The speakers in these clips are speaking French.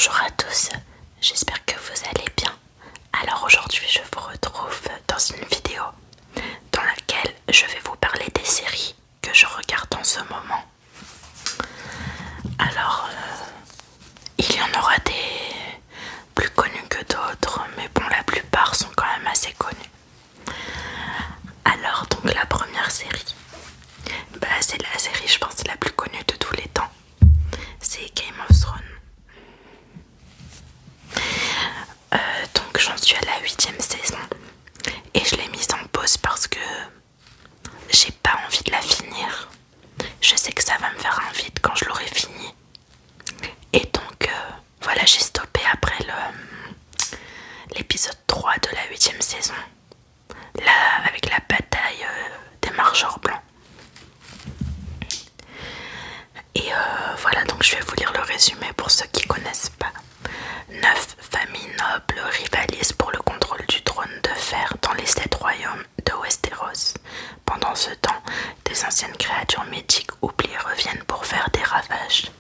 Bonjour à tous, j'espère que vous allez bien. Alors aujourd'hui je vous retrouve dans une vidéo dans laquelle je vais vous parler des séries que je regarde en ce moment. Alors il y en aura des plus connus que d'autres, mais bon, la plupart sont quand même assez connus. Alors donc la première série, c'est la série je pense la plus connue de tous les temps. C'est Game of Thrones. Donc j'en suis à la 8e saison et je l'ai mise en pause parce que j'ai pas envie de la finir. Je sais que ça va me faire un vide quand je l'aurai fini. Et donc voilà, j'ai stoppé après l'épisode 3 de la 8e saison. Là, avec la bataille des marcheurs blancs. Et voilà, donc je vais vous lire le résumé pour ceux qui connaissent pas. 9 familles nobles rivalisent pour le contrôle du trône de fer dans les 7 royaumes de Westeros. Pendant ce temps, des anciennes créatures mythiques oubliées reviennent pour faire des ravages.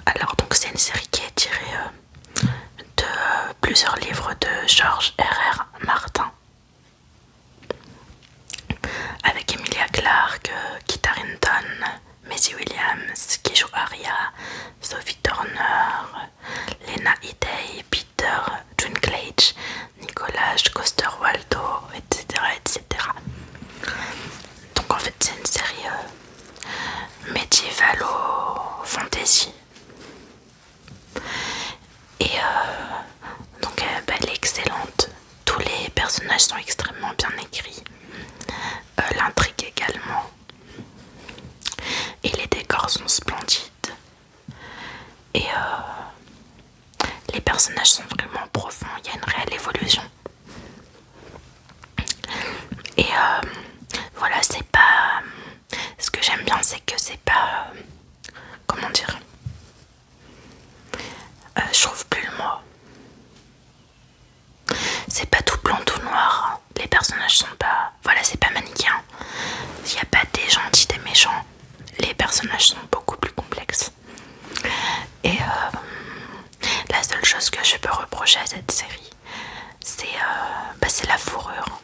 Alors donc c'est une série qui est tirée de plusieurs livres de George R.R. Martin. Avec Emilia Clarke, Kit Harington, Maisie Williams qui joue Arya, Sophie Turner, Lena Headey, Peter Dinklage, Nicolas Coster-Waldau, etc., etc. Donc en fait c'est une série médiévalo-fantasy. Et donc elle est excellente. Tous les personnages sont extrêmement bien écrits. L'intrigue également. Et les décors sont splendides. Et les personnages sont vraiment profonds. Il y a une réelle évolution. Et voilà, c'est pas... Ce que j'aime bien, c'est que c'est pas... comment dire, je trouve plus le mot. C'est pas tout blanc, tout noir. Hein. Les personnages sont pas... Voilà, c'est pas manichéen. Il n'y a pas des gentils, des méchants. Les personnages sont beaucoup plus complexes. Et la seule chose que je peux reprocher à cette série, c'est la fourrure.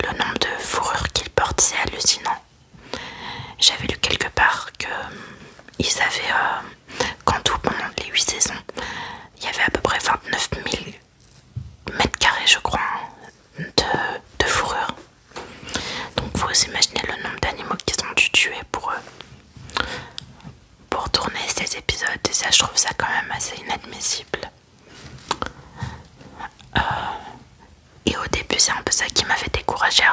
Le nombre de fourrures qu'ils portent, c'est hallucinant. J'avais lu quelque part que ils avaient, qu'en tout pendant les 8 saisons, il y avait à peu près 29 000 mètres carrés, je crois, hein, de fourrure. Donc vous imaginez le nombre d'animaux qu'ils ont dû tuer pour tourner ces épisodes. Et ça, je trouve ça quand même assez inadmissible. Et au début, c'est un peu ça qui m'avait découragée,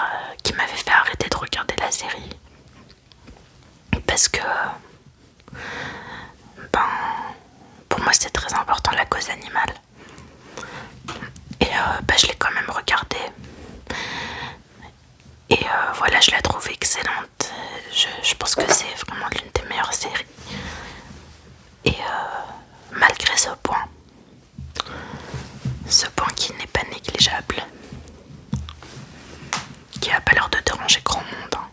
qui m'avait fait arrêter de regarder la série. Parce que, pour moi, c'est très important la cause animale. Et je l'ai quand même regardée. Et voilà, je la trouve excellente. Je pense que c'est vraiment l'une des meilleures séries. Et malgré ce point qui n'est pas négligeable, qui a pas l'air de déranger grand monde, hein.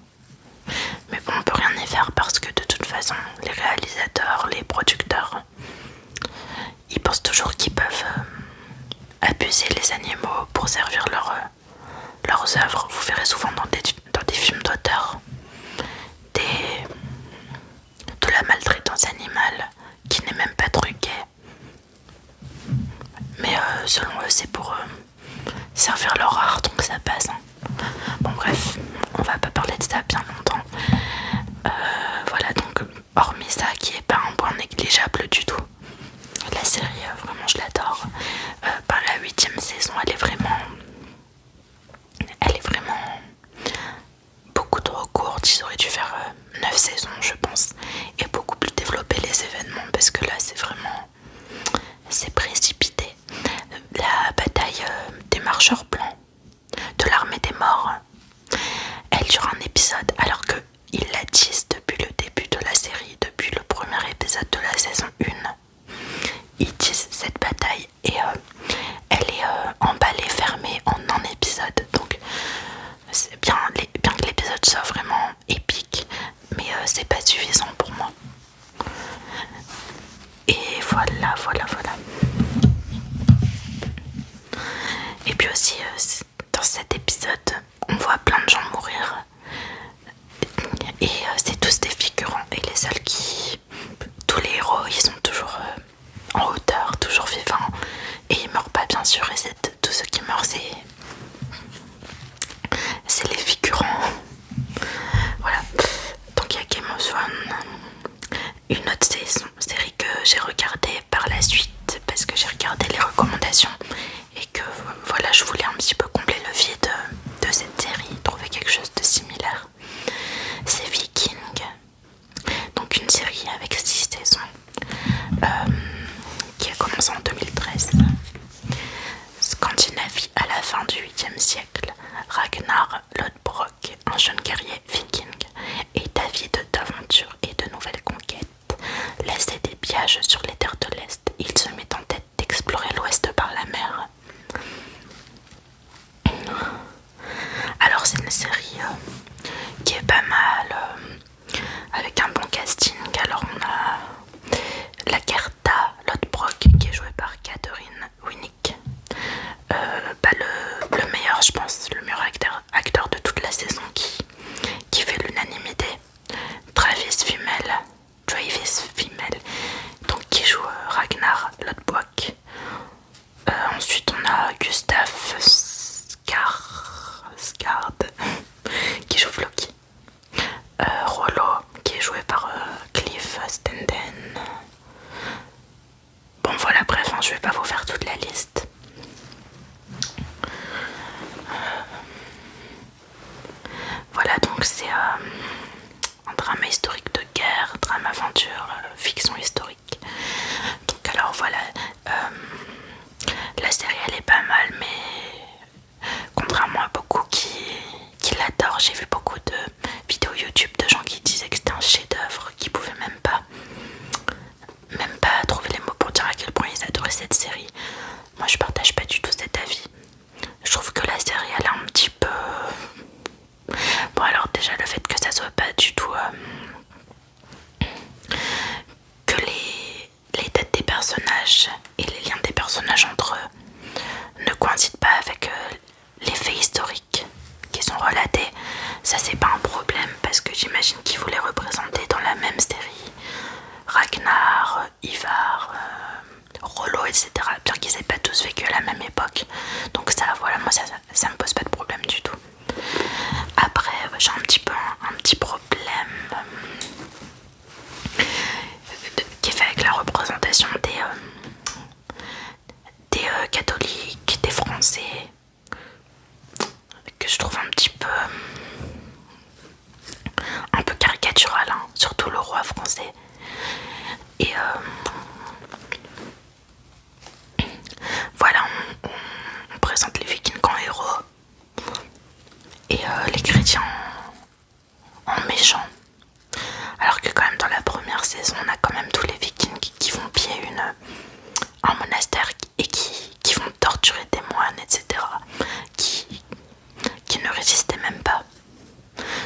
Mais bon, on peut rien y faire parce que de toute façon, les réalisateurs, les producteurs, ils pensent toujours qu'ils peuvent abuser les animaux pour servir leurs œuvres. Vous verrez souvent dans des films d'auteur de la maltraitance animale qui n'est même pas truquée. Mais selon eux, c'est pour servir leur art, donc ça passe. Hein. Bon bref, on va pas parler de ça bien longtemps. Voilà, donc hormis ça, qui est pas un point négligeable du tout, la série, vraiment je l'adore. La 8e saison, elle est vraiment beaucoup trop courte. Ils auraient dû faire 9 saisons, je pense, et beaucoup plus développer les événements, parce que là c'est précipité. La bataille des marcheurs blancs, de l'armée des morts, elle dure un épisode, alors qu'ils la disent depuis le début de la série, depuis le premier une autre série que j'ai regardée par la suite parce que j'ai regardé les recommandations et que voilà, je voulais un petit peu combler le vide de cette série, trouver quelque chose de similaire. C'est Viking, donc une série avec 6 saisons qui a commencé en 2013. Scandinavie à la fin du 8e siècle. Ragnar Lodbrok, un jeune guerrier viking, est avide d'aventures et de nouvelles conquêtes. Laissé des pillages sur les terres de l'Est, il se met en tête d'explorer l'Ouest par la mer. Alors c'est une série qui est pas mal, avec un bon casting. Alors on a Lagertha Lodbrok qui est jouée par Catherine Winnick. Le meilleur, je pense, le meilleur acteur de toute la saison qui fait l'unanimité. Travis Fimmel, donc qui joue Ragnar Lodbrok. Ensuite on a Gustaf Skarsgård qui joue Floki. Rollo qui est joué par Cliff Stenden. Bon voilà, bref, je vais pas vous faire toute la liste. Voilà, donc c'est un drame historique de guerre, drame aventure, fiction historique. Donc alors voilà, la série elle est pas mal, mais contrairement à beaucoup qui l'adorent, j'ai vu beaucoup de vidéos YouTube de gens qui disaient que c'était un chef-d'œuvre, qui pouvaient même pas trouver les mots pour dire à quel point ils adoraient cette série. Moi je partage pas du tout cet avis. Je trouve que la série elle est un petit peu... Bon alors déjà le fait que ça soit pas du tout... que les têtes des personnages et les liens des personnages entre eux ne coïncident pas avec les faits historiques qui sont relatés. Ça c'est pas un problème parce que j'imagine qu'ils voulaient représenter dans la même série Ragnar, Ivar, Rollo, etc. Bien qu'ils aient pas tous vécu à la même époque. Donc ça, voilà, moi ça me pose pas de problème du tout. Après, j'ai un petit problème qui est fait avec la représentation des catholiques, des Français, que je trouve un peu caricatural, hein, surtout le roi français. Et voilà, on présente les Vikings en héros et les chrétiens en méchants. Alors que quand même dans la première saison, on a quand même tous les Vikings qui vont piller un monastère et qui vont torturer des moines, etc. Qui ne résistaient même pas.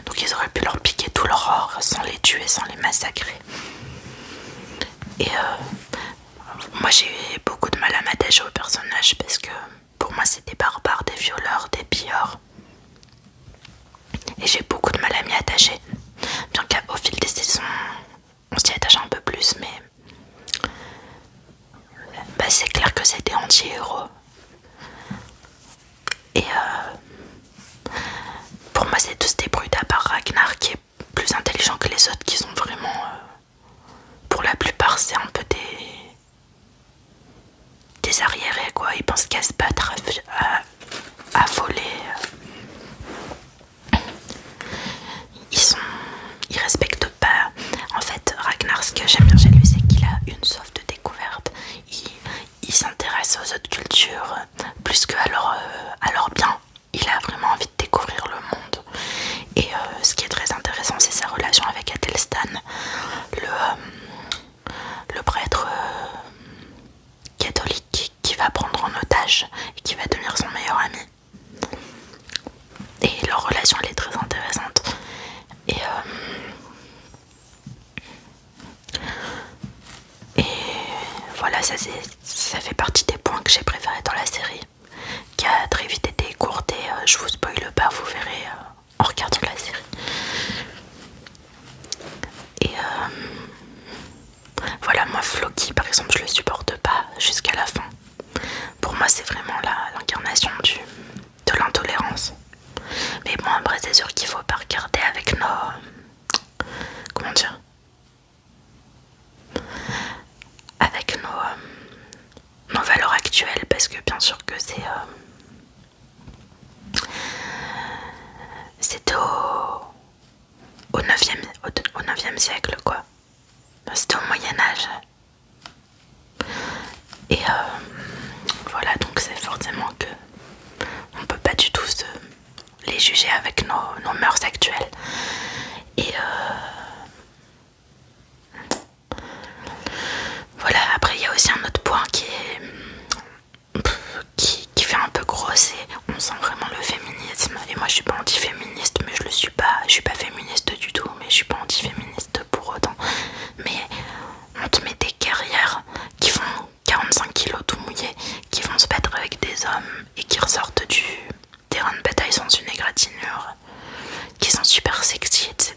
Donc ils auraient pu leur piquer tout leur or sans les tuer, sans les massacrer. Et moi j'ai eu beaucoup de mal à m'attacher aux personnages parce que pour moi c'est des barbares, des violeurs, des pilleurs. Et j'ai beaucoup de mal à m'y attacher. Bien qu'au fil des saisons, on s'y attache un peu plus, mais c'est clair que c'est des anti-héros. Et pour moi, c'est tous des brutes à part Ragnar qui est plus intelligent que les autres, qui sont vraiment... pour la plupart, c'est un peu des arriérés, quoi. Ils pensent qu'à se battre, à voler. Ils respectent pas. En fait, Ragnar, ce que j'aime bien chez lui, c'est qu'il a une soif de découverte. Il s'intéresse aux autres cultures plus qu'à leur bien. Il a vraiment envie de découvrir le monde. Et ce qui est très intéressant, c'est sa relation avec Athelstan, le prêtre catholique qui va prendre en otage et qui va devenir son meilleur ami. Et leur relation, elle est très intéressante. Et voilà, ça fait partie des points que j'ai préférés dans la série, qui a très vite été écourté. Je vous spoile pas, vous verrez en regardant la série. Et voilà, moi Floki par exemple, je le supporte pas jusqu'à la fin. Pour moi c'est vraiment l'incarnation de l'intolérance. Mais bon, après c'est sûr qu'il faut pas regarder avec nos... comment dire, actuelle parce que bien sûr que c'était au 9e siècle quoi. C'était au Moyen-Âge. Et voilà, donc c'est forcément que on peut pas du tout les juger avec nos mœurs actuelles. Et voilà, après il y a aussi un autre point qui fait un peu grosser. On sent vraiment le féminisme. Et moi je suis pas anti-féministe, mais je suis pas féministe du tout, mais je suis pas anti-féministe pour autant. Mais on te met des guerrières qui font 45 kilos tout mouillés, qui vont se battre avec des hommes et qui ressortent du terrain de bataille sans une égratignure, qui sont super sexy, etc.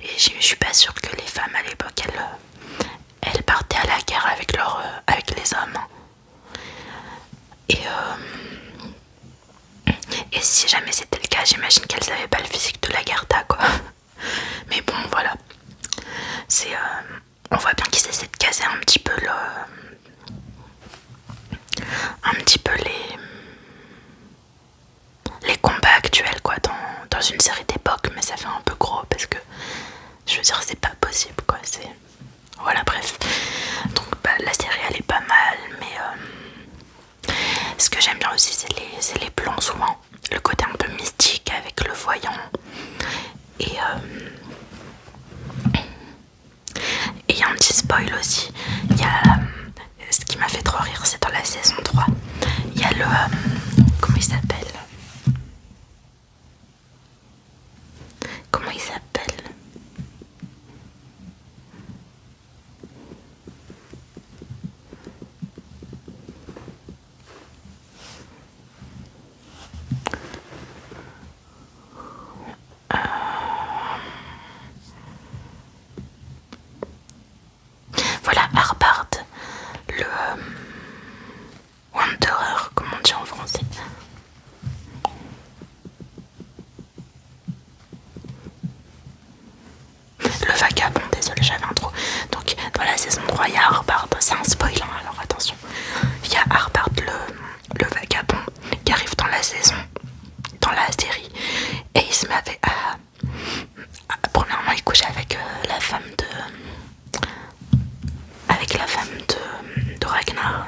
Et je suis pas sûre que les femmes à l'époque elles partaient à la guerre avec les hommes. Et si jamais c'était le cas, j'imagine qu'elles avaient pas le physique de la Garda quoi. Mais bon voilà, on voit bien qu'ils essaient de caser un petit peu les combats actuels quoi dans une série d'époque, mais ça fait un peu gros parce que je veux dire c'est pas possible quoi. Voilà, bref, donc la série elle est pas mal, mais ce que j'aime bien aussi c'est les plans souvent, le côté un peu mystique avec le voyant. Et il y a un petit spoil aussi, il y a ce qui m'a fait trop rire, c'est dans la saison 3, il y a comment il s'appelle, voilà, Harbard, le Wanderer, comment on dit en français. Le vagabond, désolé, j'avais un trou. Donc dans la saison 3, il y a Harbard, c'est un spoil, hein, alors attention. Il y a Harbard, le vagabond, qui arrive dans la série, et il se met premièrement il couche avec la femme de Ragnar,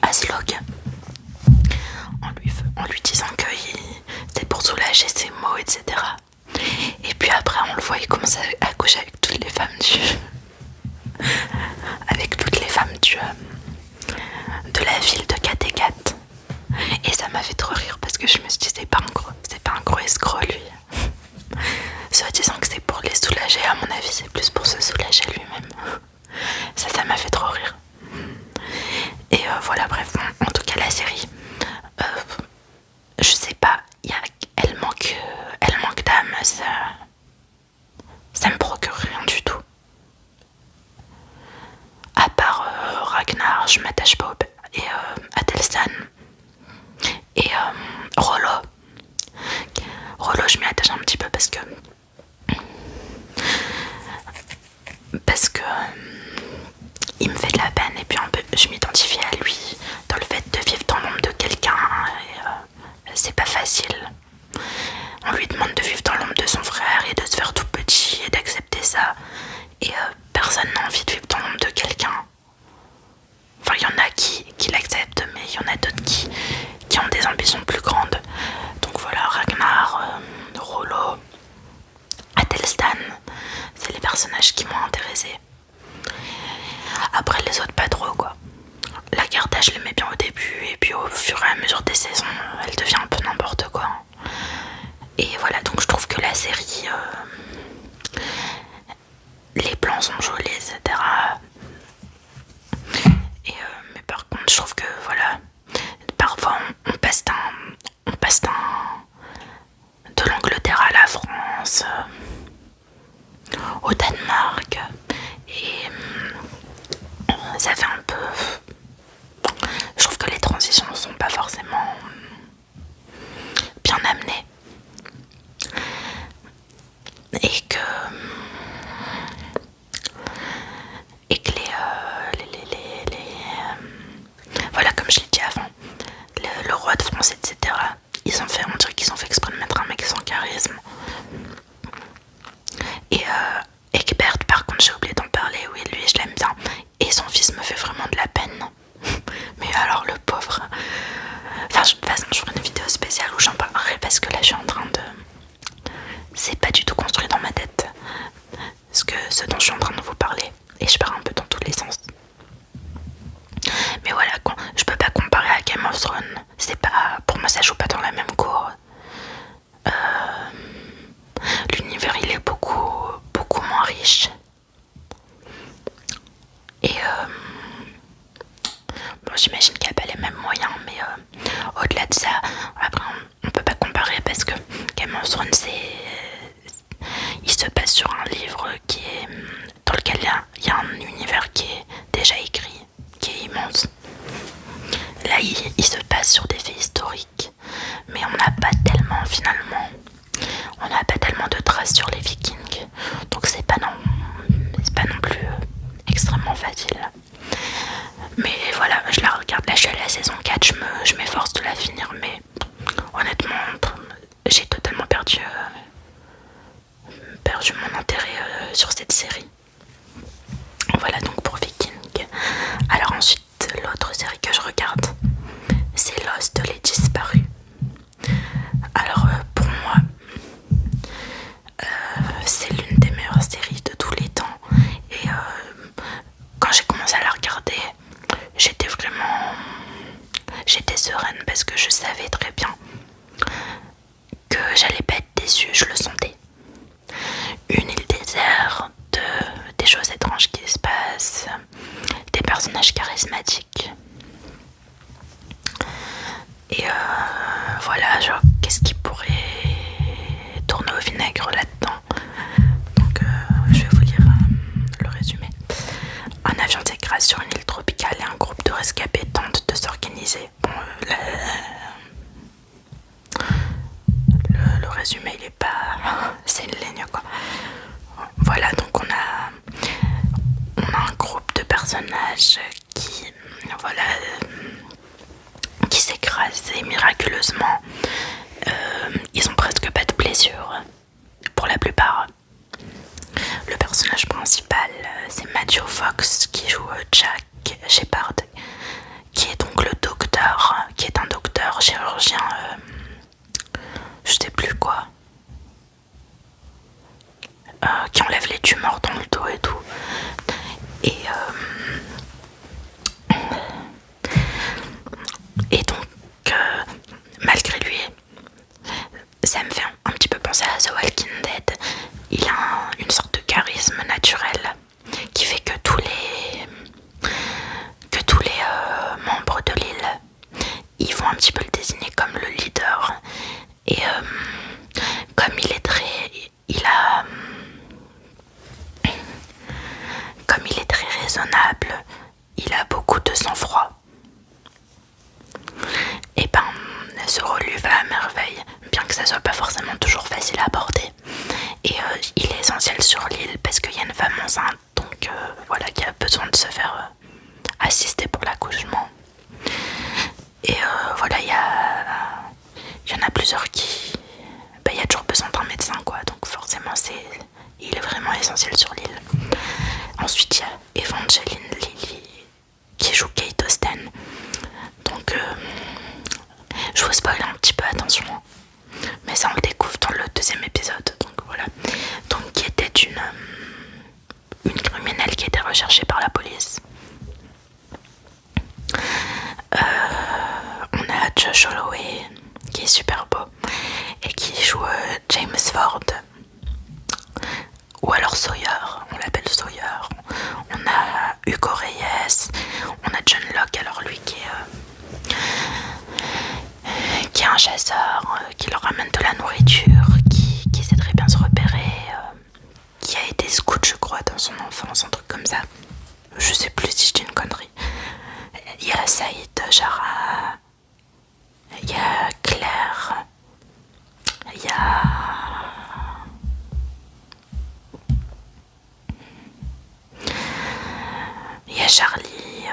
Aslog, en lui disant que c'était pour soulager ses maux, etc. Et puis après on le voit, il commence à coucher avec toutes les femmes de la ville de Kattegat. Et ça m'a fait trop rire parce que je me suis dit c'est pas un gros escroc lui. Soit disant que c'est pour les soulager, à mon avis c'est plus pour se soulager lui-même. Ça m'a fait trop rire. Et voilà, bref, bon, en tout cas la série, je sais pas, elle manque d'âme, ça me procure rien du tout. À part Ragnar, je m'attache pas et Athelstan et Rollo, je m'y attache un petit peu parce que il me fait de la peine et puis un peu je m'identifie à lui dans le fait de vivre dans l'ombre de quelqu'un et c'est pas facile. On lui demande de vivre dans l'ombre de son frère et de se faire tout petit et d'accepter ça, et personne n'a envie de vivre dans l'ombre de quelqu'un. Enfin, il y en a qui l'acceptent, mais il y en a d'autres qui ont des ambitions plus grandes. Donc voilà, Ragnar, Rollo, Athelstan, c'est les personnages qui m'ont intéressée. Après les autres pas trop quoi. La Garda je l'aimais bien au début et puis au fur et à mesure des saisons elle devient un peu n'importe quoi. Et voilà, donc je trouve que la série, les plans sont jolis, etc. Et mais par contre je trouve que voilà, parfois on passe de l'Angleterre à la France, au Danemark, et ça fait un peu... Je trouve que les transitions ne sont pas forcément bien amenées. Et que ce dont je suis en train de vous parler. Et je pars un peu dans tous les sens. Mais voilà, je peux pas comparer à Game of Thrones. C'est pas, pour moi, ça joue pas dans la même cour. L'univers, il est beaucoup moins riche. Et bon, j'imagine qu'il n'y a pas les mêmes moyens, mais au-delà de ça, après, on peut pas comparer parce que Game of Thrones, il se passe sur un livre dans lequel il y a un univers qui est déjà écrit, qui est immense. Là, il se passe sur des faits historiques, mais on n'a pas tellement, finalement, de traces sur les Vikings, donc c'est pas non plus extrêmement facile. Mais voilà, je la regarde, là je suis à la saison 4, je m'efforce de la finir, mais honnêtement, j'ai totalement perdu mon intérêt sur cette série. Voilà donc pour Vikings. Alors ensuite, l'autre série que je regarde, c'est Lost, les disparus. Alors pour moi, c'est l'une des meilleures séries de tous les temps. Et quand j'ai commencé à la regarder, j'étais sereine parce que je savais très bien que j'allais pas être déçue, je le sentais. Une île déserte, des choses étranges qui se passent, des personnages charismatiques. Et voilà, genre, qu'est-ce qui pourrait tourner au vinaigre là-dedans? Donc, je vais vous lire le résumé. Un avion s'écrase sur une île tropicale et un groupe de rescapés tente de s'organiser. Bon, le résumé, il est pas... c'est une ligne, quoi. Voilà, donc on a un groupe de personnages qui s'écrasent et miraculeusement ils ont presque pas de blessures pour la plupart. Le personnage principal, c'est Matthew Fox qui joue Jack Shepard, qui est donc le docteur, qui est un docteur chirurgien, je sais plus quoi, qui enlève les tumeurs dans le dos et tout. Et donc, malgré lui, ça me fait un petit peu penser à The Walking Dead. Il a une sorte de charisme naturel qui fait que tous les membres de l'île, ils vont un petit peu le désigner comme le leader. Et comme il est très raisonnable, il a beaucoup de sang-froid. Et ben, ce rôle lui va à merveille, bien que ça soit pas forcément toujours facile à aborder. Et il est essentiel sur l'île parce qu'il y a une femme enceinte, donc voilà, qui a besoin de se faire assister pour l'accouchement. Et voilà, il y en a plusieurs qui... il y a toujours besoin d'un médecin, quoi, donc forcément il est vraiment essentiel sur l'île. Ensuite, il y a Evangeline Lilly qui joue Kate Austen. Donc je vous spoil un petit peu, attention, mais ça on le découvre dans le deuxième épisode. Donc voilà, donc qui était une criminelle qui était recherchée par la police. On a Josh Holloway qui est super beau et qui joue James Ford, ou alors Sawyer, on l'appelle Sawyer. On a Hugo Reyes, on a John Locke, alors lui qui est un chasseur, qui leur ramène de la nourriture, qui sait très bien se repérer, qui a été scout, je crois, dans son enfance, un truc comme ça. Je sais plus si je dis une connerie. Il y a Saïd Jarrah, il y a Claire, il y a... il y a Charlie,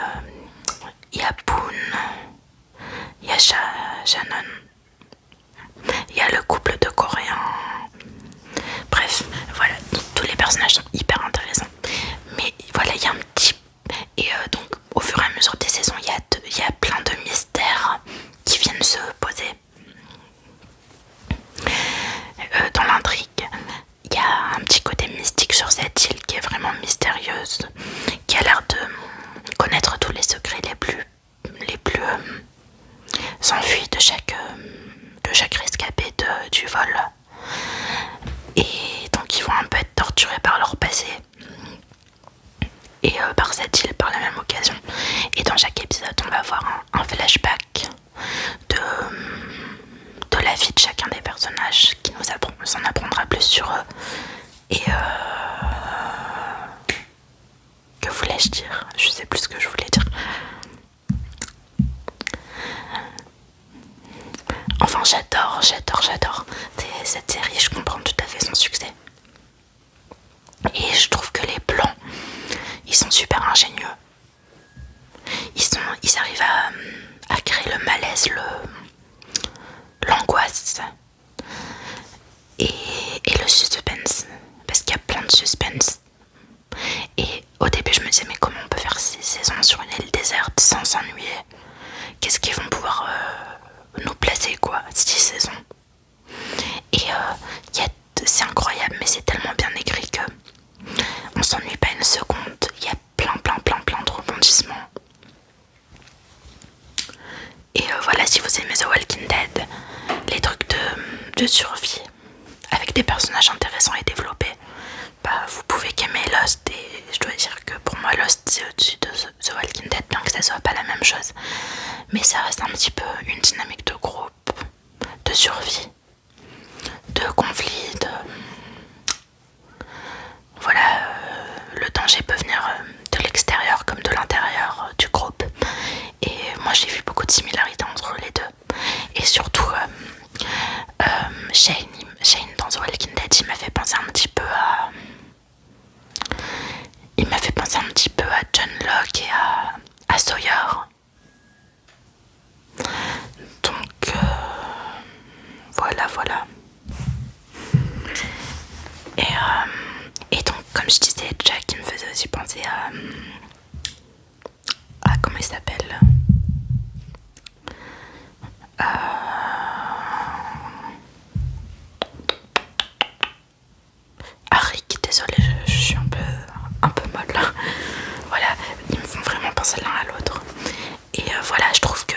il y a Boone, il y a Shannon, il y a le couple de Coréens. Bref, voilà, tous les personnages sont hyper intéressants. Mais voilà, il y a un petit... Et donc, au fur et à mesure des saisons, il y a plein de mystères qui viennent se poser dans l'intrigue. Il y a un petit côté mystique sur cette subtile, qui est vraiment mystérieuse, qui a l'air de connaître tous les secrets les plus enfuis de chaque rescapé du vol. Et donc ils vont un peu être torturés par leur passé et par cette île par la même occasion. Et dans chaque épisode on va avoir un flashback de la vie de chacun des personnages qui nous en apprendra plus sur eux. Et que voulais-je dire? Je sais plus ce que je voulais dire. Enfin j'adore cette série, je comprends tout à fait son succès. Et je trouve que les plans, ils sont super ingénieux. Ils arrivent à créer le malaise, l'angoisse et le suspense. Parce qu'il y a plein de suspense. Et au début je me disais mais comment on peut faire 6 saisons sur une île déserte sans s'ennuyer? Qu'est-ce qu'ils vont pouvoir nous placer quoi, 6 saisons? Et c'est incroyable, mais c'est tellement bien écrit que on s'ennuie pas une seconde. Il y a plein de rebondissements. Et voilà, si vous aimez The Walking Dead, les trucs de survie avec des personnages intéressants et développés, bah vous pouvez qu'aimer Lost. Et je dois dire que pour moi Lost c'est au-dessus de The Walking Dead, bien que ça soit pas la même chose, mais ça reste un petit peu une dynamique de groupe, de survie, de conflit, voilà, le danger peut venir de l'extérieur comme de l'intérieur du groupe. Et moi j'ai vu beaucoup de similarités entre les deux. Et surtout Shane dans The Walking Dead, il m'a fait penser un petit peu à John Locke et à Sawyer. Donc voilà. Et donc comme je disais, Jack il me faisait aussi penser à comment il s'appelle, Rick, désolée, je suis un peu molle là. Voilà, ils me font vraiment penser l'un à l'autre. Et voilà, je trouve que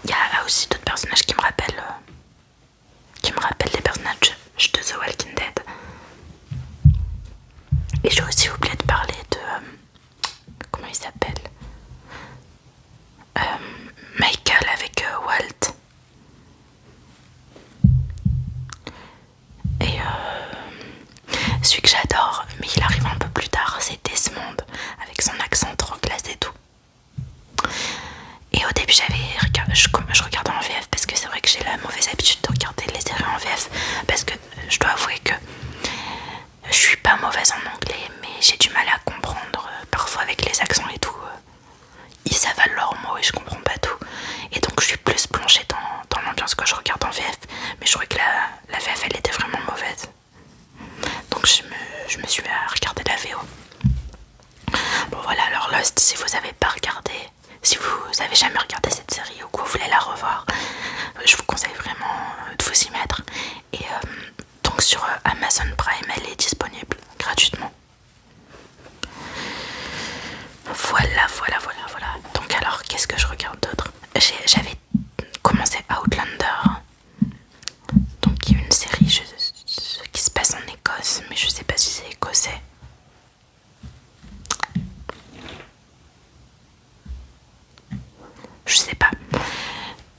il y a aussi d'autres personnages qui me rappellent les personnages de The Walking Dead. Et j'ai aussi oublié de parler de comment il s'appelle, Michael avec Walt. Et celui que j'adore, mais il arrive un peu plus tard, c'est Desmond avec son accent trop classe et tout. Et au début je regardais en VF parce que c'est vrai que j'ai la mauvaise habitude de regarder les séries en VF, parce que je dois avouer que je suis pas mauvaise en anglais, mais j'ai du mal à comprendre parfois avec les accents et tout. Ils avalent leurs mots et je comprends pas tout. Et donc je suis plus plongée dans l'ambiance que je regarde en VF. Mais je trouvais que la VF elle était vraiment mauvaise. Donc je me suis mis à regarder la VO. Bon voilà, alors Lost, si vous avez pas regardé, si vous avez jamais regardé cette série ou que vous voulez la revoir, je vous conseille vraiment de vous y mettre. Et donc sur Amazon Prime, elle est disponible gratuitement. Voilà. Donc alors, qu'est-ce que je regarde d'autre? J'avais commencé Outlander. Donc il y a une série qui se passe en Écosse, mais je sais pas si c'est écossais. Je sais pas.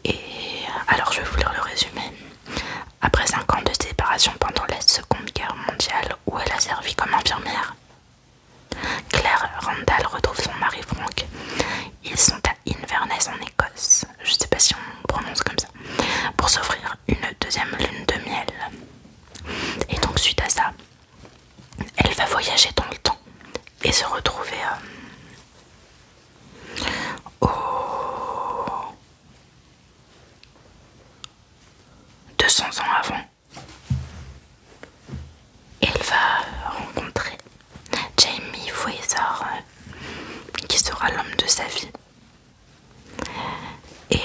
Et alors je vais vous lire le résumé. Après 5 ans de séparation pendant la Seconde Guerre mondiale, où elle a servi comme infirmière, Claire Randall retrouve son mari Frank. Ils sont à Inverness en Écosse, je sais pas si on prononce comme ça, pour s'offrir une deuxième lune de miel. Et donc suite à ça, elle va voyager dans le temps et se retrouver 200 ans avant. Et elle va rencontrer Jamie Fraser, qui sera l'homme de sa vie. Et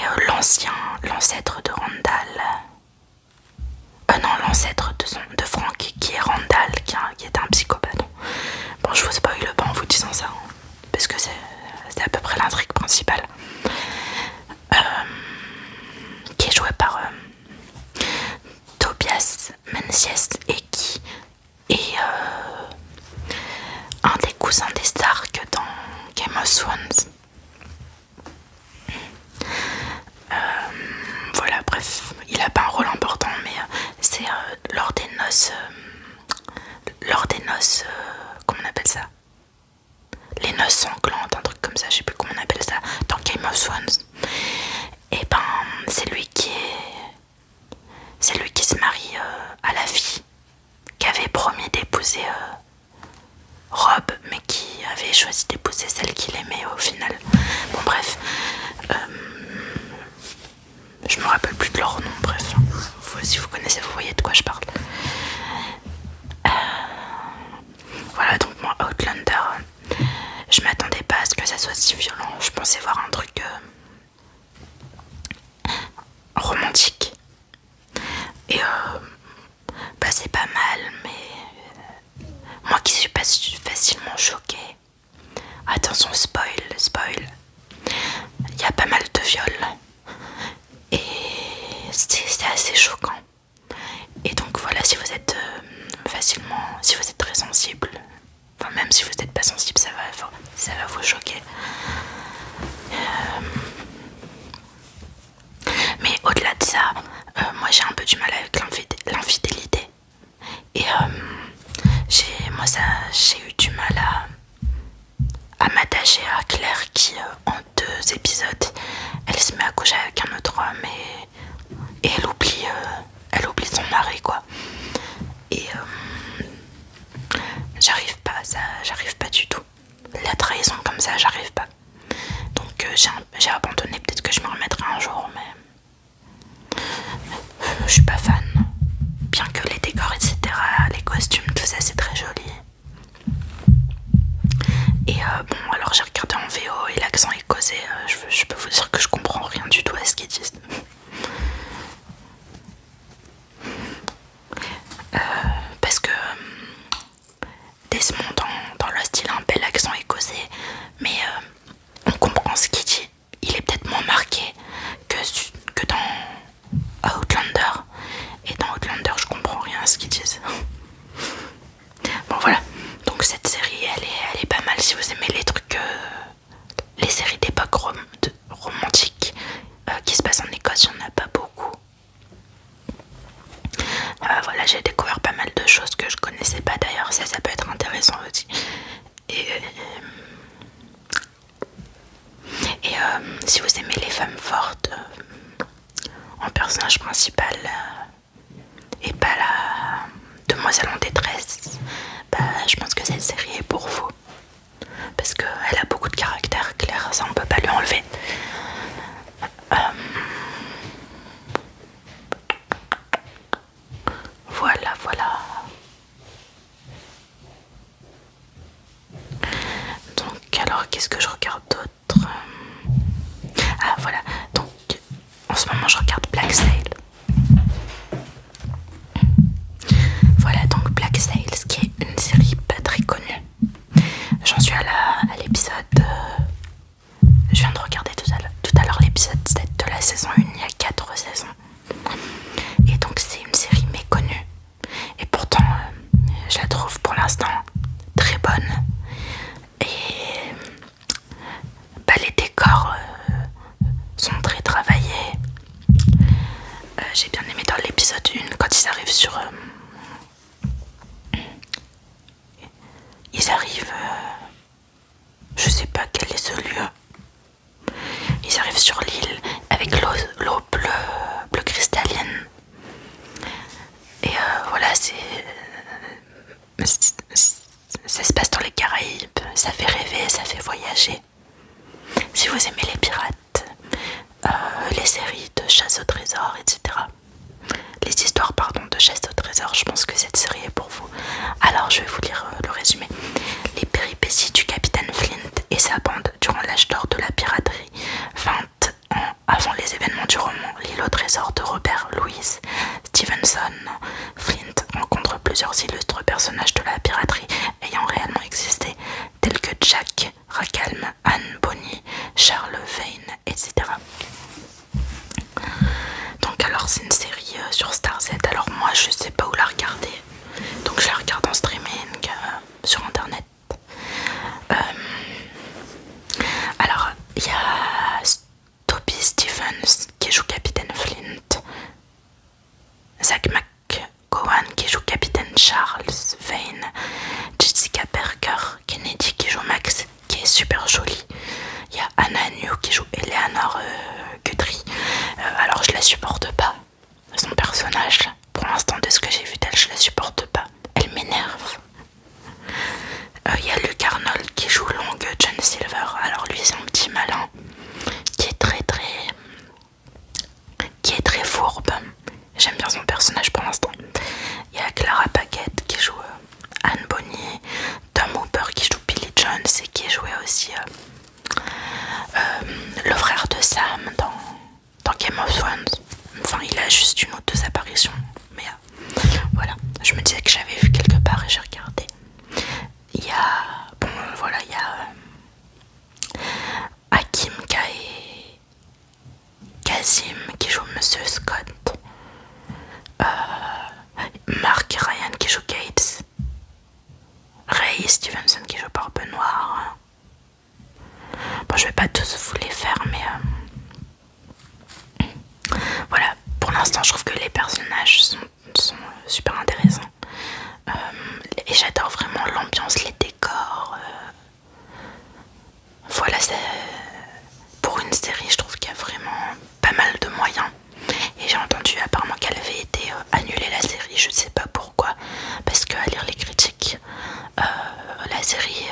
l'ancêtre de Randall, non, l'ancêtre de Frank, qui est Randall, qui est un psychopathe. Bon, je vous spoil pas en vous disant ça, hein, parce que c'est à peu près l'intrigue principale. Qui est joué par Tobias Menzies et qui est un des cousins des Stark dans Game of Thrones. Voilà, bref, il a pas un rôle important, mais c'est lors des noces, comment on appelle ça, les noces sanglantes, un truc comme ça, je sais plus comment on appelle ça, dans Game of Thrones. Et ben, c'est lui qui se marie à la fille qu'avait promis d'épouser Rob, mais qui avait choisi d'épouser celle qu'il aimait au final. Bon, bref, je me rappelle plus de leur nom, bref. Si vous connaissez, vous voyez de quoi je parle. Voilà, donc moi, Outlander, je m'attendais pas à ce que ça soit si violent. Je pensais voir un truc romantique. Et bah c'est pas mal, mais moi qui suis pas facilement choquée. Attention, spoil. Il y a pas mal de viols. Et c'est assez choquant. Et donc voilà, si vous êtes si vous êtes très sensible, enfin même si vous n'êtes pas sensible, ça va vous choquer. Mais au-delà de ça, moi j'ai un peu du mal avec l'infidélité. Et j'ai eu du mal à m'attacher à Claire qui, en 2 épisodes, elle se met à coucher avec un autre homme et elle oublie son mari, quoi. Et j'arrive pas du tout. La trahison comme ça, j'arrive pas. Donc j'ai abandonné, peut-être que je me remettrai un jour, mais je suis pas fan. Bien que les décors, etc., les costumes, tout ça, c'est très joli. Et bon, alors j'ai regardé en VO et l'accent est causé. Je peux vous dire que je comprends rien du tout à ce qu'ils disent. Parce que Desmond dans Lost, il a un bel accent écossais, mais on comprend ce qu'il dit. Il est peut-être moins marqué que dans Outlander. Et dans Outlander, je comprends rien à ce qu'ils disent. Bon, voilà. Donc cette série, elle est pas mal si vous aimez les trucs, les séries d'époque romantiques qui se passent en Écosse. Il n'y en a pas beaucoup. Voilà, j'ai découvert pas mal de choses que je connaissais pas d'ailleurs. Ça peut être intéressant aussi. Et si vous aimez les femmes fortes en personnage principal et pas la demoiselle en détresse, bah, je pense que cette série est pour vous. Parce qu'elle a beaucoup de caractère, Claire, ça on peut pas lui enlever. Voilà. Donc alors qu'est-ce que je regarde d'autre? Ah voilà, donc en ce moment je regarde Black Sail. Voilà, donc Black Sail, qui est une série pas très connue. J'en suis à l'épisode... je viens de regarder tout à l'heure l'épisode 7 de la saison 1, il y a 4 saisons. Et donc c'est une série méconnue. Et pourtant, je la trouve pour l'instant très bonne. Et bah, les décors sont très travaillés. J'ai bien aimé dans l'épisode 1 quand ils arrivent sur... ils arrivent... je sais pas quel est ce lieu. Ils arrivent sur l'île avec l'eau bleu cristalline. Et voilà, ça se passe dans les Caraïbes, ça fait rêver, ça fait voyager. Si vous aimez les pirates, les séries de chasse au trésor, etc. Les histoires, de chasse au trésor, je pense que cette série est pour vous. Alors je vais vous lire le résumé. Les péripéties du capitaine Flint et sa bande durant l'âge d'or de la piraterie, 20 ans avant les événements du roman L'île au trésor de Robert Louis Stevenson. Flint rencontre plusieurs illustres personnages de la piraterie ayant réellement Jones et qui jouait aussi le frère de Sam dans Game of Thrones. Enfin, il a juste une ou deux apparitions. Mais voilà, je me disais que j'avais vu quelque part et j'ai regardé. Il y a... Bon, voilà, il y a Hakim Kazim qui joue Monsieur Scott. Mark Ryan qui joue Gates. Ray Stevenson qui joue Barbe Noire. Bon, je vais pas tous vous les faire, mais voilà, pour l'instant je trouve que les personnages sont super intéressants. Et j'adore vraiment l'ambiance, les décors. Voilà, pour une série, je trouve qu'il y a vraiment pas mal de moyens. Et j'ai entendu apparemment qu'elle avait été annulée la série, je sais pas pourquoi. Parce qu'à lire les critiques, la série,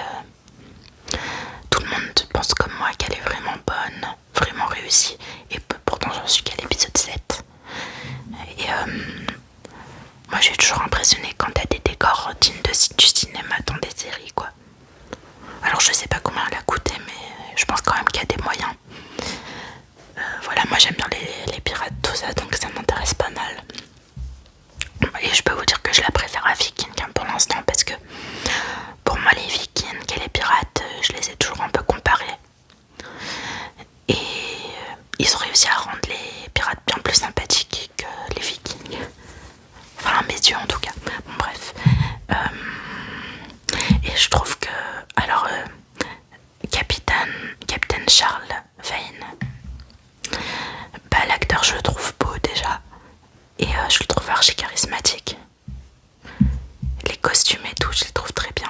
tout le monde pense comme moi qu'elle est vraiment bonne, vraiment réussie. Et pourtant j'en suis qu'à l'épisode 7. Et moi j'ai toujours impressionné quand t'as des décors dignes du cinéma dans des séries quoi. Alors je sais pas combien elle a coûté, mais je pense quand même qu'il y a des moyens. Voilà, moi j'aime bien les pirates, tout ça, donc ça m'intéresse pas mal. Et je peux vous dire que je la préfère à Viking pour l'instant, parce que pour moi les Vikings et les pirates, je les ai toujours un peu comparés. Et ils ont réussi à rendre les pirates bien plus sympathiques que les Vikings. Enfin à mes yeux en tout cas. Bon bref. Et je trouve que... Alors... Captain Charles Vane, bah, l'acteur je le trouve beau déjà, et je le trouve archi charismatique. Les costumes et tout, je les trouve très bien.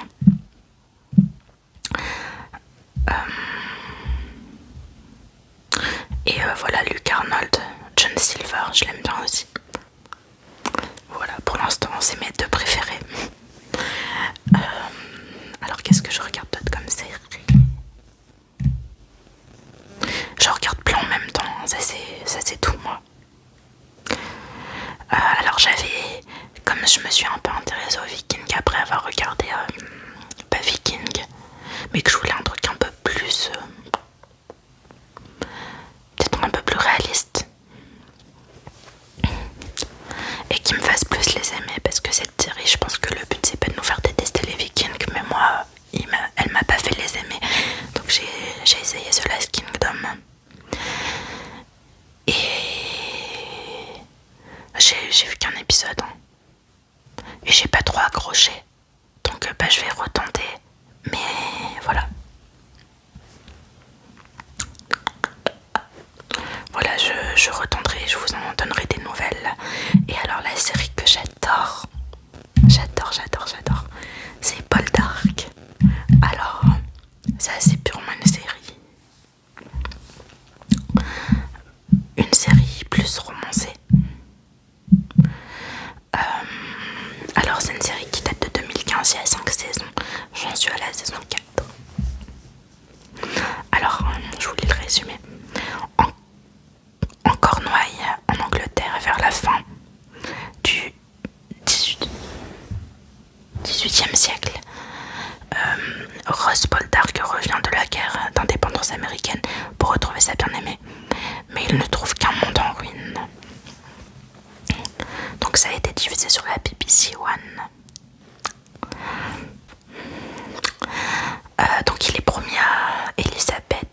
Et voilà, Luke Arnold, John Silver, je l'aime bien aussi. Voilà, pour l'instant c'est mes deux préférés. Alors qu'est-ce que je regarde d'autre comme série? Je regarde plein en même temps, ça c'est tout moi. Alors j'avais, comme je me suis un peu intéressée aux Vikings après avoir regardé pas Viking, mais que je voulais un truc un peu plus, peut-être un peu plus réaliste, et qui me fasse plus les aimer, parce que cette série, je pense que le but c'est pas de nous faire détester les Vikings, mais moi, elle m'a pas fait les aimer, donc j'ai essayé The Last Kingdom. Et j'ai vu qu'un épisode et j'ai pas trop accroché, donc bah, je vais retenter, mais voilà, je retenterai, je vous en donnerai des nouvelles. Et alors la série que j'adore, c'est Poldark. Alors ça c'est purement une série plus romancée. Alors c'est une série qui date de 2015, il y a 5 saisons, j'en suis à la saison 4. Alors je vous lis le résumé. En Cornouailles, en Angleterre, vers la fin du 18e siècle, Ross Poldark revient de la guerre d'indépendance américaine pour retrouver sa bien-aimée, mais il ne trouve qu'un monde en ruine. Donc ça a été diffusé sur la BBC One. Donc il est promis à Elisabeth.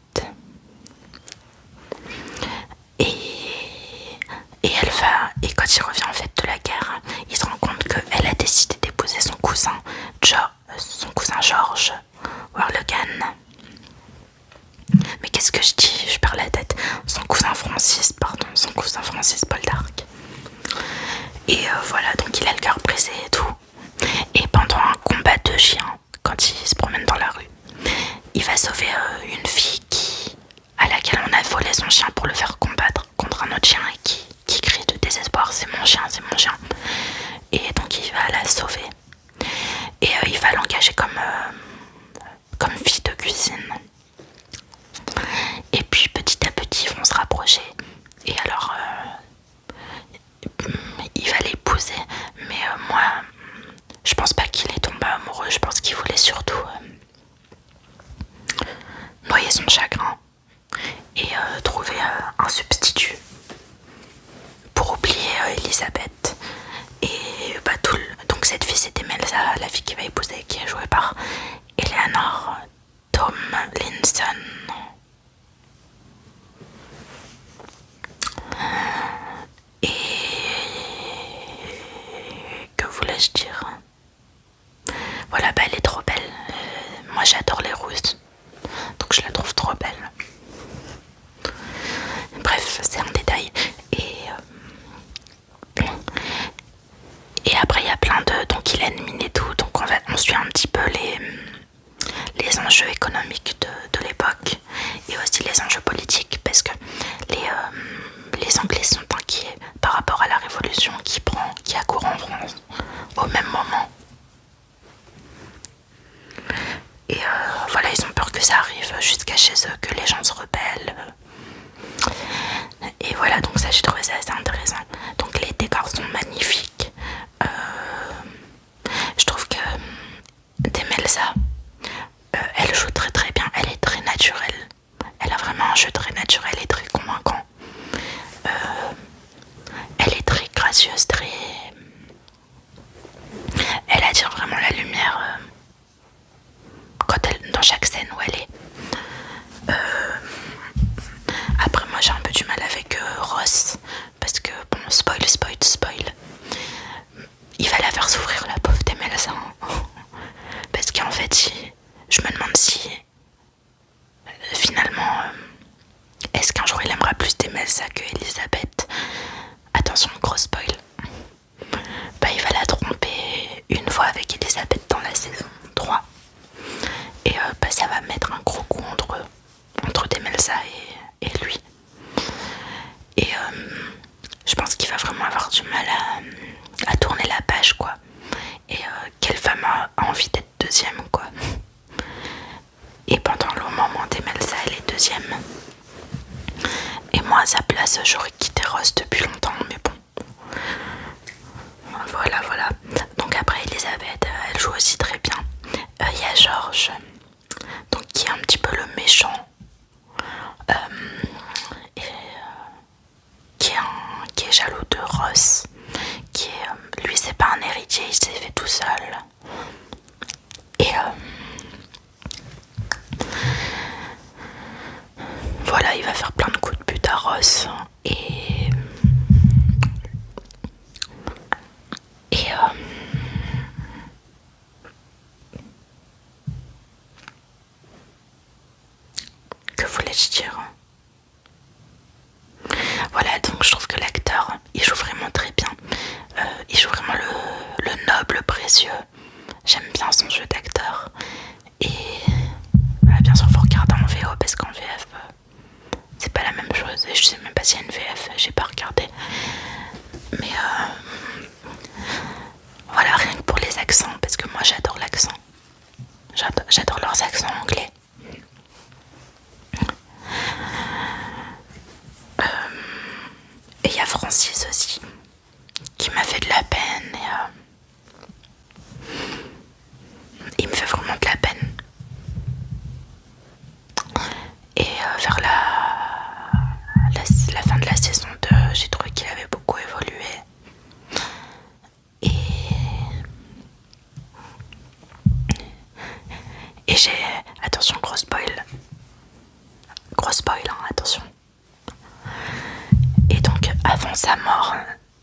Et quand il revient en fait de la guerre, il se rend compte qu'elle a décidé d'épouser son cousin George Warlegan. Mais qu'est-ce que je dis? Je perds la tête. Son cousin Francis Poldark. Et voilà, donc il a le cœur brisé et tout. Et pendant un combat de chiens, quand il se promène dans la rue, il va sauver une fille à laquelle on a volé son chien pour le faire combattre contre un autre chien et qui crie de désespoir, c'est mon chien. Et donc il va la sauver. Et il va l'engager comme fille de cuisine. Et puis petit à petit ils vont se rapprocher. Et alors il va l'épouser. Mais moi je pense pas qu'il est tombé amoureux. Je pense qu'il voulait surtout oublier son chagrin et trouver un substitut pour oublier Elisabeth. Et bah, donc cette fille c'était Melsa, la fille qu'il va épouser, qui est jouée par Eleanor Tomlinson. Et que voulais-je dire? Voilà, bah elle est trop belle. Moi j'adore les rousses, donc je la trouve trop belle. Bref, c'est un détail. Et après il y a plein de... Donc il élimine et tout, donc on suit un petit peu les enjeux économiques de l'époque et aussi les enjeux politiques, parce que les Anglais sont inquiets par rapport à la révolution qui a cours en France au même moment. Et voilà, ils ont peur que ça arrive jusqu'à chez eux, que les gens se rebellent. Et voilà, donc ça j'ai trouvé ça assez intéressant. Donc les décors sont magnifiques. Je trouve que Demelza, elle joue très très bien, elle est très naturelle. Elle a vraiment un jeu très naturel et très convaincant. Elle est très gracieuse, très... Elle attire vraiment la lumière dans chaque scène où elle est. Après moi j'ai un peu du mal avec Ross, parce que bon, spoil, il va la faire souffrir, la pauvre Demelza. Parce qu'en fait je me demande si finalement est-ce qu'un jour il aimera plus Demelza que Elisabeth. Attention, gros spoil. Bah il va la tromper une fois avec Elisabeth dans la saison 3. Et bah ça va mettre un gros coup entre Demelza et lui. Et je pense qu'il va vraiment avoir du mal à tourner la page, quoi. Et quelle femme a envie d'être deuxième, quoi. Et pendant le moment, Demelza elle est deuxième. Et moi à sa place j'aurais quitté Ross depuis longtemps, mais bon. Voilà. Donc après Elisabeth, elle joue aussi très bien. Il y a George, donc qui est un petit peu le méchant, qui est jaloux de Ross, lui c'est pas un héritier, il s'est fait tout seul. Et voilà, il va faire plein de coups de pute à Ross. Et que voulais-je dire? Voilà, donc je trouve que l'acteur, il joue vraiment très bien. Il joue vraiment le noble, précieux. J'aime bien son jeu d'acteur. Et bien sûr, faut regarder en VO, parce qu'en VF, c'est pas la même chose. Et je sais même pas s'il y a une VF, j'ai pas regardé. Mais voilà, rien que pour les accents, parce que moi j'adore l'accent. J'adore leurs accents anglais. Et il y a Francis aussi, qui m'a fait de la peine. Et il me fait vraiment de la peine. Et vers la fin de la saison 2, j'ai trouvé qu'il avait beaucoup évolué. Et j'ai... Attention, gros spoil. Gros spoil, hein, attention. Et donc, avant sa mort,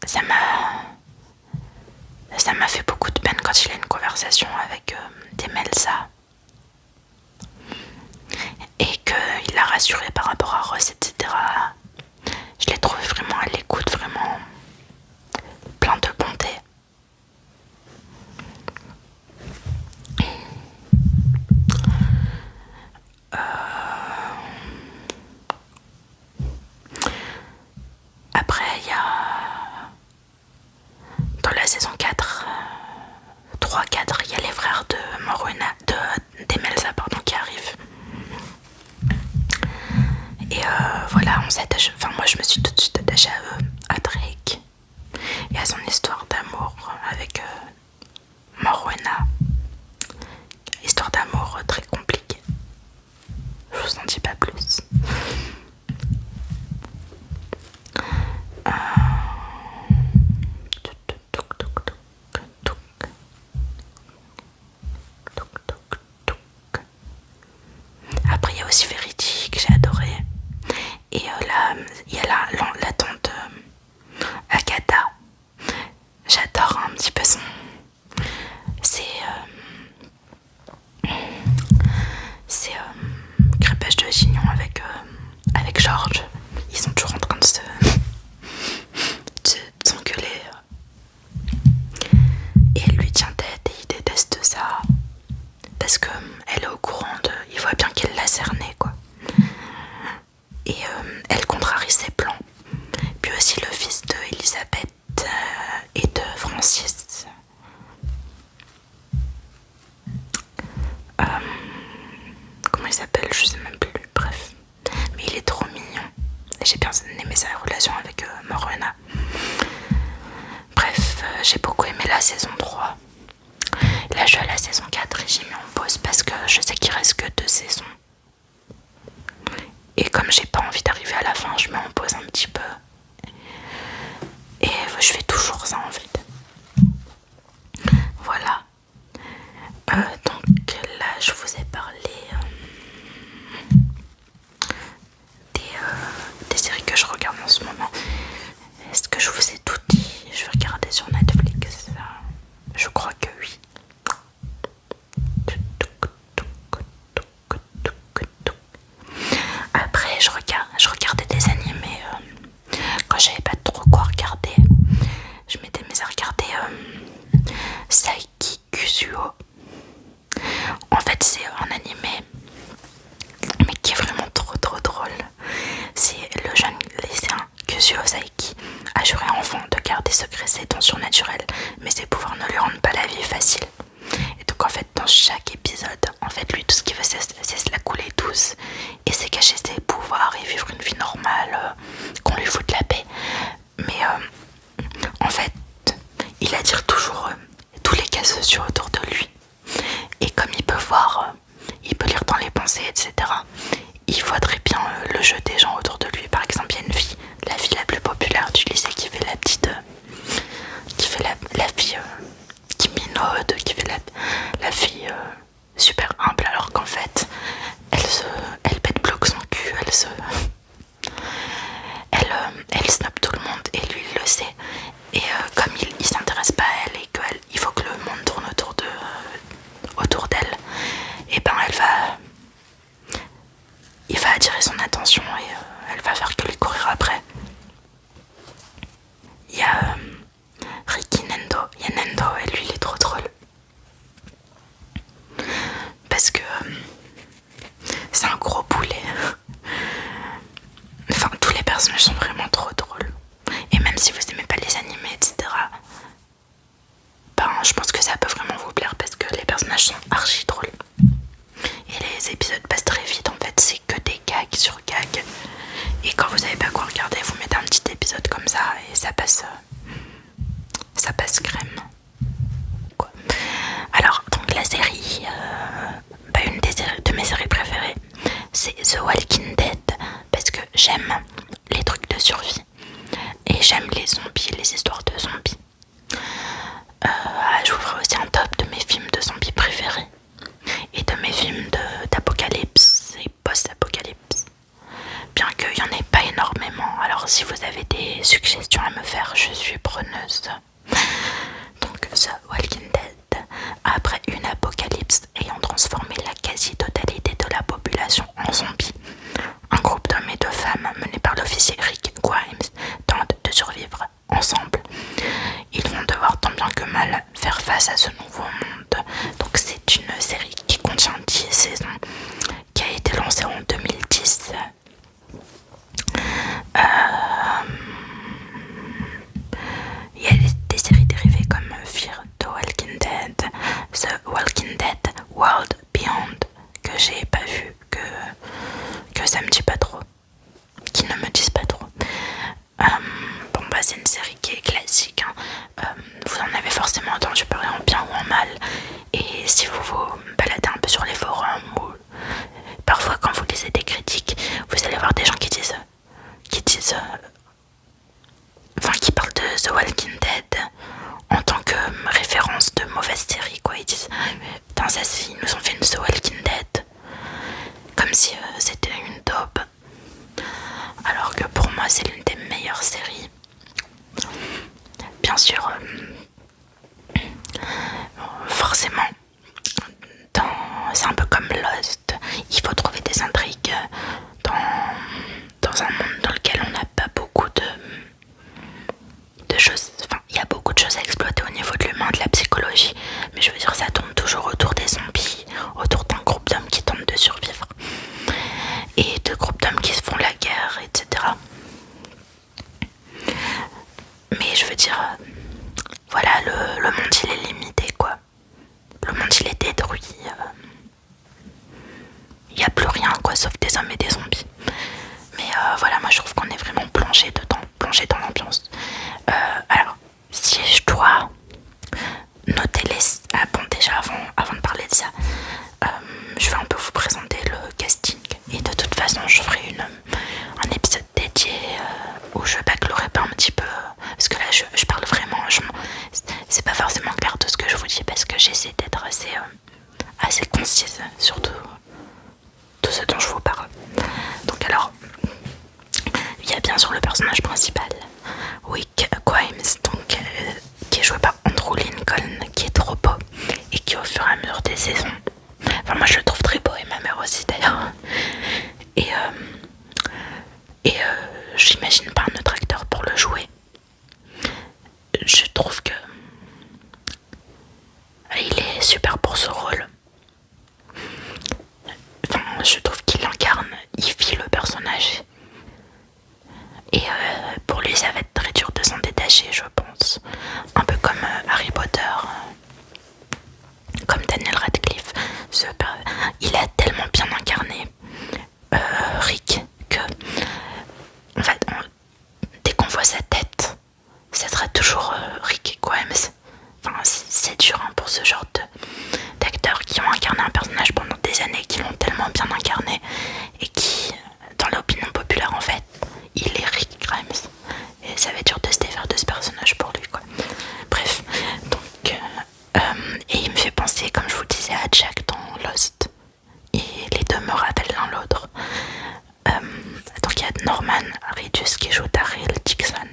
ça m'a fait beaucoup de peine quand il a une conversation avec Demelza. Et qu'il l'a rassuré par rapport à Ross, etc. Je l'ai trouvé vraiment à l'écoute, vraiment plein de bonté. Après, il y a... Dans la saison 4, 3-4, il y a les frères de Morwena, Demelza, pardon, qui arrivent. Et voilà, on s'attache... Enfin, moi, je me suis tout de suite attachée à eux, à Drake. Et à son histoire d'amour avec Morwena. Histoire d'amour très compliquée. Je vous en dis chignon avec George. Ils sont toujours en train de s'engueuler. Et elle lui tient tête et il déteste ça. Parce que elle est au courant il voit bien qu'elle l'a cerné, quoi. Et elle contrarie ses plans. Puis aussi le fils de Elisabeth et de Francis. Comment il s'appelle, je sais même plus, bref. Mais il est trop mignon. Et j'ai bien aimé sa relation avec Morwenna. Bref, j'ai beaucoup aimé la saison 3. Là je suis à la saison 4 et j'ai mis en pause parce que je sais qu'il reste que 2 saisons. Et comme j'ai pas envie d'arriver à la fin, je mets en pause un petit peu. Et je fais toujours ça en fait. Voilà. Donc là je vous ai parlé des séries que je regarde en ce moment. Est-ce que je vous ai tout dit? Je vais regarder sur Netflix. Je crois que oui. Après je regardais des animés quand j'avais pas trop quoi regarder. Je m'étais mise à regarder Saiki Kusuo. En fait c'est un animé mais qui est vraiment trop drôle. C'est le jeune lycéen Kusuo Saiki a juré enfant de garder secret ses dons surnaturels, mais ses pouvoirs ne lui rendent pas la vie facile. Et donc en fait dans chaque épisode, en fait lui tout ce qu'il veut c'est se la couler douce et c'est cacher ses pouvoirs et vivre une vie normale, qu'on lui foute la paix. Mais en fait il attire toujours tous les cas sociaux autour de lui. Et comme il peut voir, il peut lire dans les pensées, etc. Il voit très bien le jeu des gens autour de lui. Par exemple, il y a une fille, la fille la plus populaire du lycée qui fait la petite... qui fait la fille qui minaude, qui fait la fille super humble, alors qu'en fait, elle pète bloc son cul, elle snob tout le monde et lui il le sait. Et comme il s'intéresse pas à elle et qu'il faut que le monde tourne autour d'elle, et ben il va attirer son attention et elle va faire que lui courir après. Il y a Riki Nendo, il y a Nendo et lui il est trop drôle. Parce que c'est un gros boulet. Enfin tous les personnages sont vraiment trop drôles. Et même si vous aimez pas les animés, etc. Ben je pense que ça peut vraiment vous plaire parce que les personnages sont archi drôles. Et les épisodes passent très vite en fait, c'est que des gags sur gags. Et quand vous savez pas quoi regarder, vous mettez un petit épisode comme ça et ça passe crème. Quoi. Alors donc la série, une de mes séries préférées, c'est The Walking Dead parce que j'aime les trucs de survie et j'aime les zombies, les histoires de zombies. Je vous ferai aussi un top de mes films de zombies préférés et de mes films d'apocalypse et post-apocalypse. Bien qu'il n'y en ait pas énormément, alors si vous avez des suggestions à me faire, je suis preneuse. Donc The Walking Dead, après une apocalypse ayant transformé la quasi-totalité de la population en zombies, un groupe d'hommes et de femmes mené par l'officier Rick Grimes tente de survivre ensemble. Ils vont devoir tant bien que mal faire face à ce nouveau monde. Donc c'est une série qui contient 10 saisons, qui a été lancée en 2010. Il y a des séries dérivées comme Fear the Walking Dead, The Walking Dead World Beyond, que j'ai pas vu, que ça me dit pas trop, qui ne me disent pas trop. C'est une série qui est classique, hein. Vous en avez forcément entendu parler en bien ou en mal, et si vous vous baladez un peu sur les forums ou parfois quand vous lisez des critiques, vous allez voir des gens qui parlent de The Walking Dead en tant que référence de mauvaise série, quoi. Ils disent putain, ça ils nous ont fait une The Walking Dead comme si c'était une daube, alors que pour moi c'est l'une des meilleures séries. Bien sûr, forcément, c'est un peu comme Lost, il faut trouver des intrigues Et je veux dire, voilà, le monde il est limité quoi. Le monde il est détruit. Il n'y a plus rien quoi, sauf des hommes et des zombies. Mais voilà, moi je trouve qu'on est vraiment plongé dedans, plongé dans l'ambiance. Alors, si je dois noter les... Ah bon, déjà avant de parler de ça, je vais un peu vous présenter le casting. Et de toute façon, je ferai un épisode dédié où je bâclerai pas un petit peu. Parce que là, je parle vraiment... C'est pas forcément clair tout ce que je vous dis parce que j'essaie d'être assez concise sur tout ce dont je vous parle. Donc alors, il y a bien sûr le personnage principal, Rick Grimes, donc, qui est joué par Andrew Lincoln, qui est trop beau et qui au fur et à mesure des saisons, enfin moi je le trouve très beau et ma mère aussi d'ailleurs, et j'imagine pas un autre acteur pour le jouer. Je trouve que il est super pour ce rôle. Enfin, je trouve qu'il incarne, il vit le personnage. Et pour lui, ça va être très dur de s'en détacher, je pense. Un peu comme Harry Potter, comme Daniel Radcliffe. Il a tellement bien incarné Rick que, en fait, dès qu'on voit sa tête, ça sera toujours Rick Grimes. Enfin, c'est dur hein, pour ce genre d'acteurs qui ont incarné un personnage pendant des années, qui l'ont tellement bien incarné et qui, dans l'opinion populaire en fait, il est Rick Grimes. Et ça va être dur de se défaire de ce personnage pour lui quoi. Bref, donc et il me fait penser, comme je vous disais, à Jack dans Lost. Et les deux me rappellent l'un l'autre. Donc il y a Norman Reedus qui joue Daryl Dixon.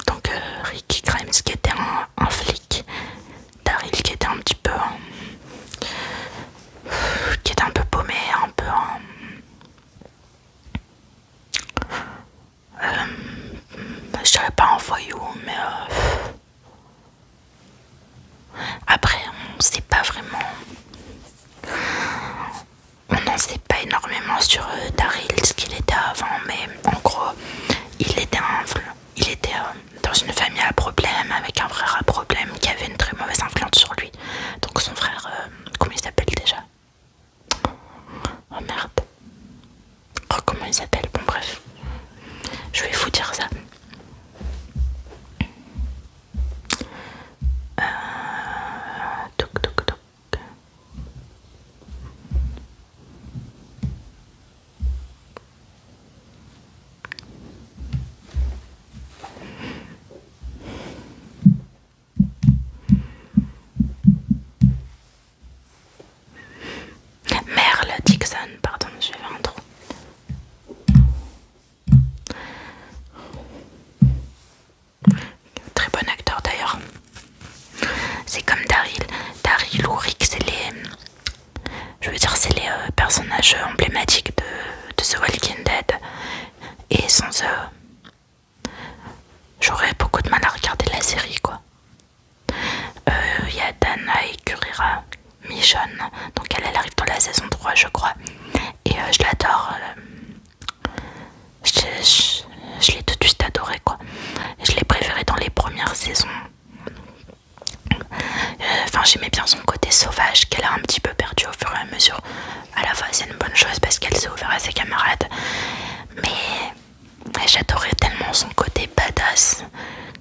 Donc Rick Grimes qui était un flic, Daryl qui était un petit peu qui était un peu paumé, un peu je dirais pas un voyou, mais après on sait pas vraiment, on n'en sait pas énormément sur Daryl, ce qu'il était avant, mais en gros il était dans une famille à problème, avec un frère à problème qui avait une très mauvaise influence sur lui. Donc son frère, comment il s'appelle déjà? Oh merde. Oh comment il s'appelle? Bon bref. Je vais vous dire ça. Toc toc toc. Merle Dixon, pardon, j'ai fait un trou. Très bon acteur d'ailleurs. C'est comme Daryl. Daryl ou Rick, c'est les personnages emblématiques de The Walking Dead. Et sans eux, j'aurais beaucoup de mal à regarder la série quoi. Il y a Dana et Gurira Michonne, donc elle arrive dans la saison 3 je crois. Et je l'adore. Je l'ai tout de suite adoré quoi. Je l'ai préféré dans les premières saisons. Enfin j'aimais bien son côté sauvage qu'elle a un petit peu perdu au fur et à mesure. À la fois c'est une bonne chose parce qu'elle s'est ouverte à ses camarades. Mais j'adorais tellement son côté badass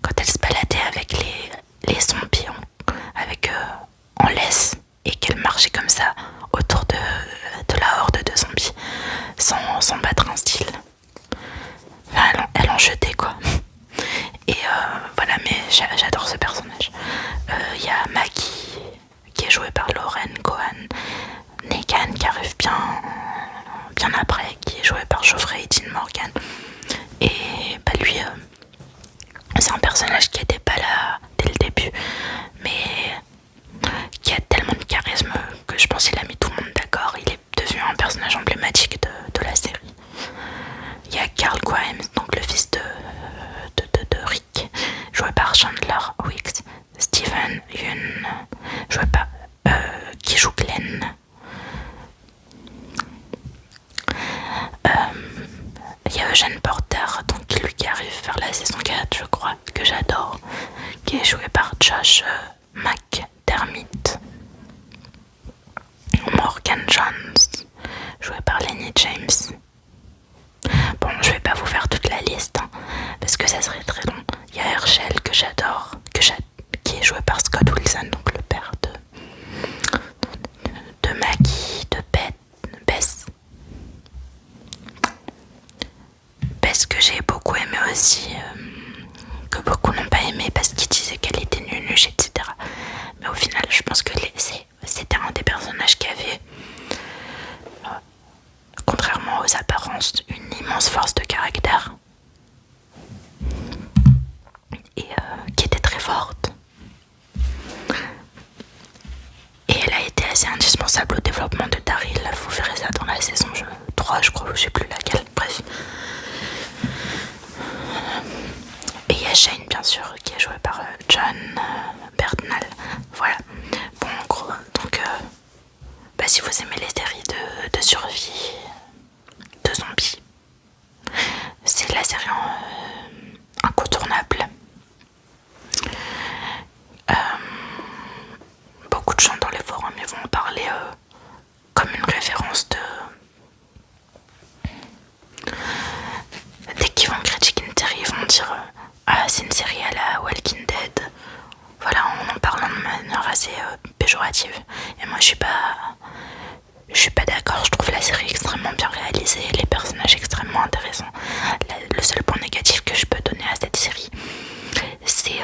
quand elle se baladait avec les zombies en laisse et qu'elle marchait comme ça autour de la horde de zombies sans battre un style. Enfin, elle en jetait quoi. Et voilà, mais j'adore ce personnage. Il y a Maggie qui est jouée par Lauren Cohan, Negan qui arrive bien après, qui est joué par Geoffrey Dean Morgan. Et bah lui, c'est un personnage qui était pas là dès le début, mais qui a tellement de charisme que je pense qu'il a mis tout le monde d'accord. Il est devenu un personnage emblématique de la série. Il y a Carl Grimes, donc le fils de Rick, joué par Chandler Wicks. Steven Yeun, joué par qui joue Glenn. Il y a Eugene Porter, donc lui qui arrive vers la la saison 4 je crois, que j'adore, qui est joué par Josh McDermott. Morgan Jones, joué par Lenny James. Bon, je vais pas vous faire toute la liste, hein, parce que ça serait très long. Il y a Herschel que j'adore, qui est joué par Scott Wilson, donc le père de Maggie, de Bess. Bess que j'ai beaucoup aimé aussi, que beaucoup n'ont pas aimé parce qu'ils disaient qu'elle était nunuche, etc. Mais au final, je pense que c'était un des personnages qui avait, contrairement aux apparences, une immense force de caractère et qui était très forte. Et elle a été assez indispensable au développement de Daryl. Vous verrez ça dans la saison 3, je crois, je sais plus laquelle. Bref. Et il y a Shane, bien sûr, qui est joué par John Bertnall. Voilà. Bon, en gros, donc, si vous aimez les séries de survie, de zombies, c'est la série incontournable. Beaucoup de gens dans les forums ils vont en parler comme une référence dès qu'ils vont critiquer une série, ils vont dire ah, c'est une série à la Walking Dead. Voilà, en parlant de manière assez péjorative. Et moi je suis pas d'accord, je trouve la série extrêmement bien réalisée, les personnages extrêmement intéressants. Le seul point négatif que je peux donner à cette série, c'est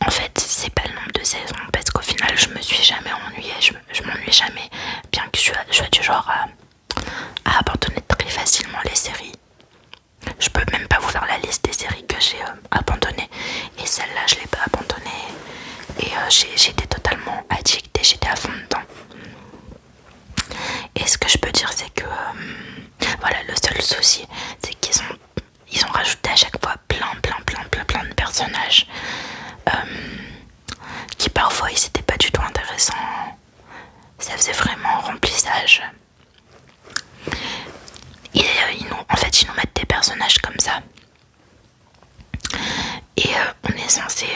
en fait c'est pas le nombre de saisons, parce qu'au final je me suis jamais ennuyée, je m'ennuie jamais, bien que je sois du genre à abandonner très facilement les séries. Je peux même pas vous faire la liste des séries que j'ai abandonnées, et celle-là je l'ai pas abandonnée, et j'étais totalement addict et j'étais à fond dedans. Et ce que je peux dire, c'est que voilà, le seul souci, c'est qu'ils ont rajouté à chaque fois plein de personnages qui parfois ils étaient pas du tout intéressants. Ça faisait vraiment remplissage. Et ils nous mettent des personnages comme ça. Et on est censé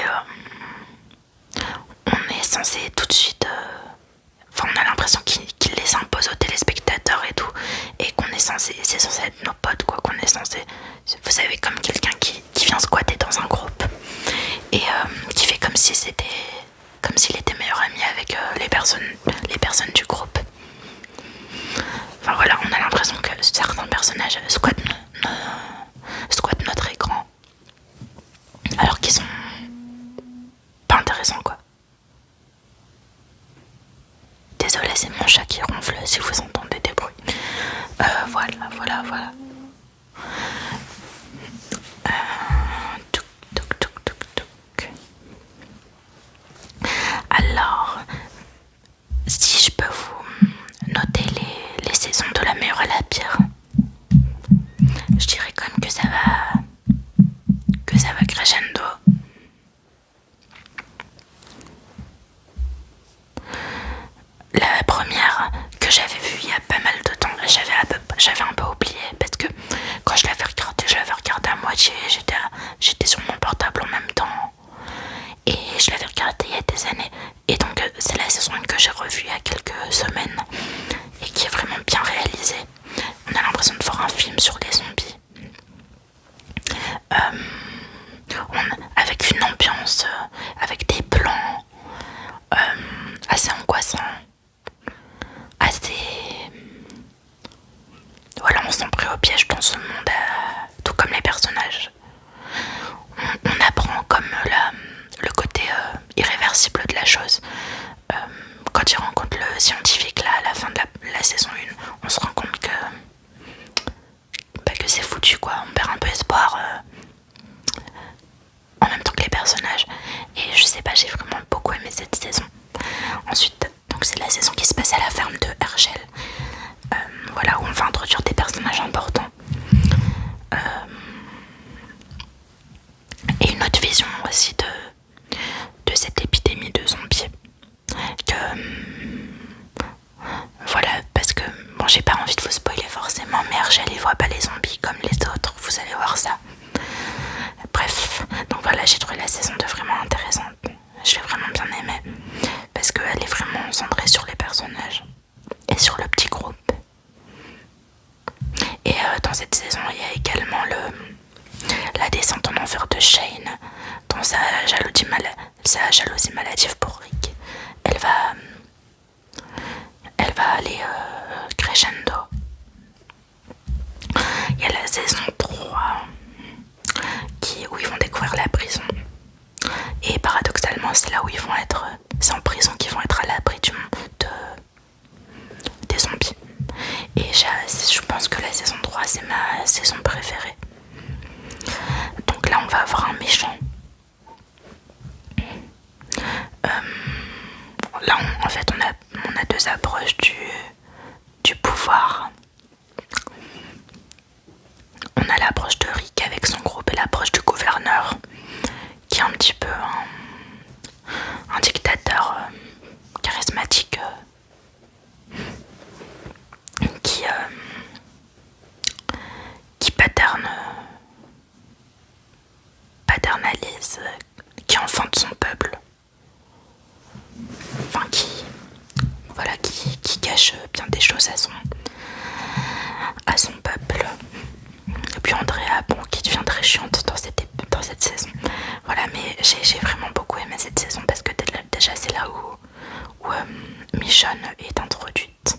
tout de suite. Enfin, on a l'impression qu'ils les imposent aux téléspectateurs et tout. Et c'est censé être nos potes, quoi. Qu'on est censé. Vous savez, comme quelqu'un qui vient squatter dans un groupe. Et qui fait comme si c'était. Comme s'il était meilleur ami avec les personnes du groupe. Enfin voilà, on a l'impression que certains personnages squattent notre écran. Alors qu'ils sont pas intéressants, quoi. Désolée, c'est mon chat qui ronfle si vous entendez des bruits. Voilà. Alors, si je peux vous noter les saisons de la meilleure à la pire, je dirais quand même que ça va crescendo. La première que j'avais vue il y a pas mal de temps, j'avais un peu oublié, parce que quand je l'avais regardé à moitié, j'étais sur mon portable en même temps, et je l'avais regardé il y a des années, et donc c'est la saison 1 que j'ai revue il y a quelques semaines, et qui est vraiment bien réalisée. On a l'impression de voir un film sur les zombies, avec une ambiance, avec des plans assez angoissants, assez... Voilà, on s'en pris au piège dans ce monde, tout comme les personnages. On apprend comme le côté irréversible de la chose. Quand il rencontre le scientifique là, à la fin de la saison 1, on se rend compte que c'est foutu, quoi. On perd un peu espoir en même temps que les personnages. Et je sais pas, j'ai vraiment beaucoup aimé cette saison. Ensuite, donc c'est la saison qui se passe à la ferme de Herschel. Voilà, où on va introduire des personnages importants. Et une autre vision aussi de cette épidémie de zombies. Voilà, parce que bon, j'ai pas envie de vous spoiler forcément, mais Herschel il voit pas les zombies comme les autres, vous allez voir ça. est sur le petit groupe. Et dans cette saison, il y a également la descente en enfer de Shane dans sa jalousie maladive pour Rick. Elle va aller crescendo. Il y a la saison 3 où ils vont découvrir la prison. Et paradoxalement, c'est là où ils vont être. C'est en prison qu'ils vont être à l'abri des zombies. Et je pense que la saison 3 c'est ma saison préférée. Donc là on va avoir un méchant. Là en fait on a deux approches du pouvoir. On a l'approche de Rick avec son groupe et l'approche du gouverneur qui est un petit peu un dictateur charismatique qui paternalise, qui enfante son peuple, enfin qui cache bien des choses à son peuple. Et puis Andrea, bon, qui devient très chiante dans cette saison. Voilà, mais j'ai vraiment beaucoup aimé cette saison parce que déjà c'est là où Michonne est introduite.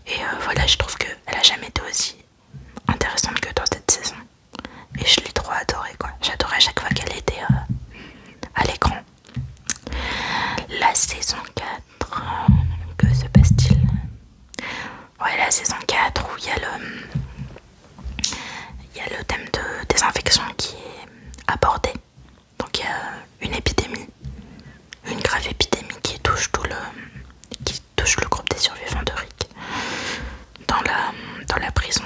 Et voilà, je trouve qu'elle a jamais été aussi intéressante que dans cette saison. Et je l'ai trop adorée, quoi. J'adorais à chaque fois qu'elle était à l'écran. La saison 4, que se passe-t-il? Ouais, la saison 4 où il y a le thème des infections qui est abordé. Donc il y a une épidémie, une grave épidémie qui touche le groupe des survivants de Rick dans la prison.